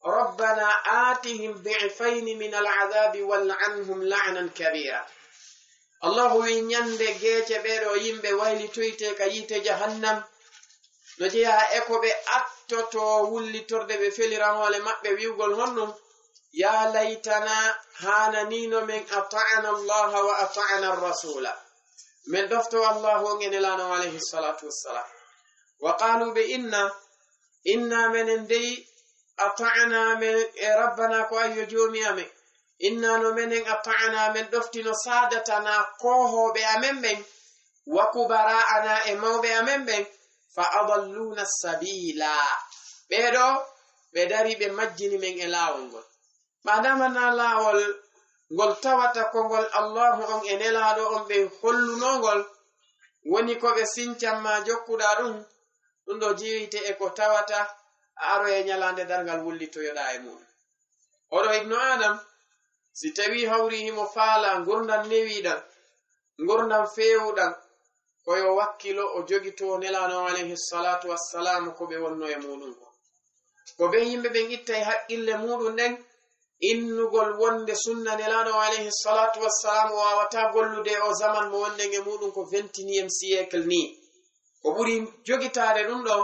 Speaker 2: ربنا آتهم ضعفين من العذاب والعنهم لعنا كبيرا الله ينيند جيت بيرو يمبي ويلي تويته كيت جهنم نجيها إكو بأتتو ولي ترد بفلران ولمأبي ويوغل هنم يا ليتنا هاننين من أطعنا الله وأطعنا الرسول من دفتو الله ونلانو عليه الصلاة والسلام وقالوا إنا من اندي أطعنا من ربنا كوي جومي أمي إنا من أطعنا من دفتنا سادتنا كوهو بأمم وكبراءنا إمو بأمم فأضلونا السبيل بيدو بداري بمجني من إلاونغو madama na laawol ngol tawata ko ngol allahu on e nelaɗo on ɓe hollunongol woni ko ɓe sincamma jokkuɗa ɗum ɗo jiwite e ko tawata a aro e ñalande dargal wullitoyoɗa e mum oɗo ibnu adam si tawi hawri himo faala gurdam newiɗam gurdam fewuɗam koyo wakkilo o jogito nelano alayhi salatu wassalam ko ɓe wonno e muɗum ko ɓe yimɓe ɓen ittay haqqille muɗum nden innugol wonde sunna nelano alayhi salatu wassalam o wawata gollude o zaman mo wonden e muɗum ko 21e siècle ni ko ɓuri jogitade ɗum ɗo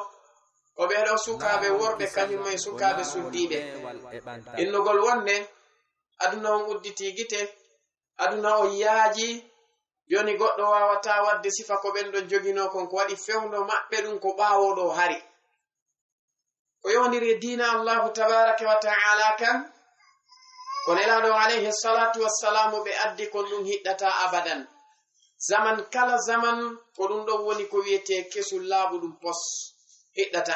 Speaker 2: ko ɓeɗo sukaɓe worɓe kañum e sukaɓe suddiɓe innugol wonde aduna on udditi gite aduna o yaaji joni goɗɗo wawata wadde sifa ko ɓen ɗon jogino kon ko waɗi fewndo maɓɓe ɗum ko ɓawoɗo hari ko yondiri dina allahu tabaraka wa ta'ala kan ko nelaɗo alayhi salatu wassalamu ɓe addi kon ɗum hiɗɗata abadan zaman kala zaman ko ɗum ɗon woni ko wiyete kesul laaɓu ɗum pos hiɗɗata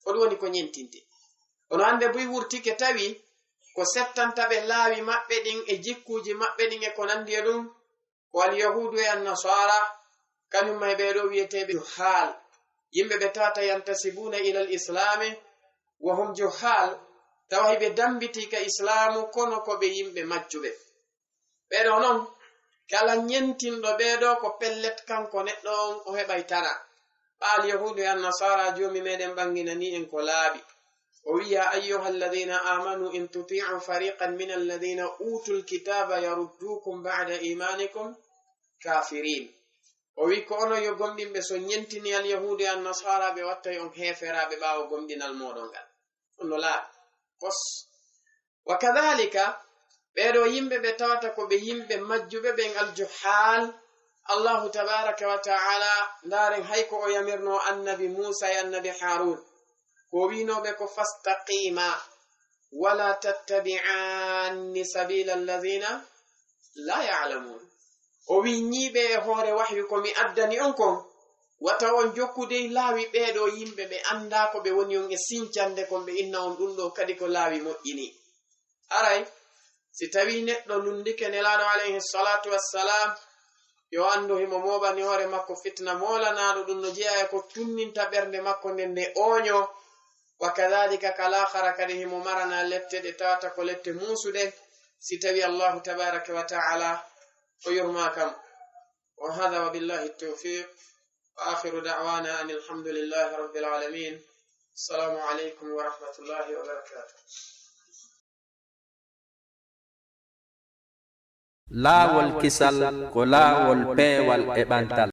Speaker 2: ko ɗum woni ko ñentinte kono hande boy wurtike tawi ko settanta ɓe laawi maɓɓe ɗin e jikkuji maɓɓe ɗin e ko nandi e ɗum ko alyahudu e annasara kañum may ɓeɗo wiyeteɓe juhal yimɓe ɓe tata yantasibuna ila l islami wa hum juhal tawa ɓe dambitika islamu kono ko ɓe yimɓe majjuɓe ɓeɗo noon kala ñentinɗo ɓeɗo ko pellet kanko neɗɗo on o heɓay tana ɓa alyahudu e annasara jomi meɗen ɓanginani en ko laaɓi o wi ya ayyuha alladina amanu in tuti'u fariqan min alladina utul kitaba yaruddukum ba'da imanikum kafirin o wi ko ono yo gomɗinɓe so ñentini alyahudu e annasara ɓe wattay on heferaɓe ɓawo gomɗinal moɗon ngal ɗum no laaɓi pos wa kadhalika ɓeɗo yimɓe ɓe tawata ko ɓe yimɓe majjuɓe ɓen aljuhal allahu tabaraka wa ta'ala ndaren hay ko o yamirno annabi musa e annabi harun ko winoɓe ko fastaqima wala tattabi'anni sabila alladhina la ya'lamun o wi ñiɓe e hoore wahyu ko mi addani on kon wata on jokkudey laawi ɓeɗo yimɓe ɓe anda ko ɓe woni on e sincande kon ɓe inna on ɗum ɗo kadi ko laawi moƴƴini aray si tawi neɗɗo lundike nelaɗo alayhi salatu wassalam yo andu himo moɓani hoore makko fitna molanaɗo ɗum no jeeya e ko tunninta ɓernde makko nden nde oño wa kadhalika kalahara kadi himo marana lette ɗe tawata ko lette musuɗe si tawi allahu tabaraka wa ta'ala o yurma kam wa hada wa billahi tawfiq wa akhiru da'wana an alhamdulillahi rabbil alamin assalamu alaikum wa rahmatullahi wa barakatuh
Speaker 1: laawol kisal ko laawol peewal e ɓantal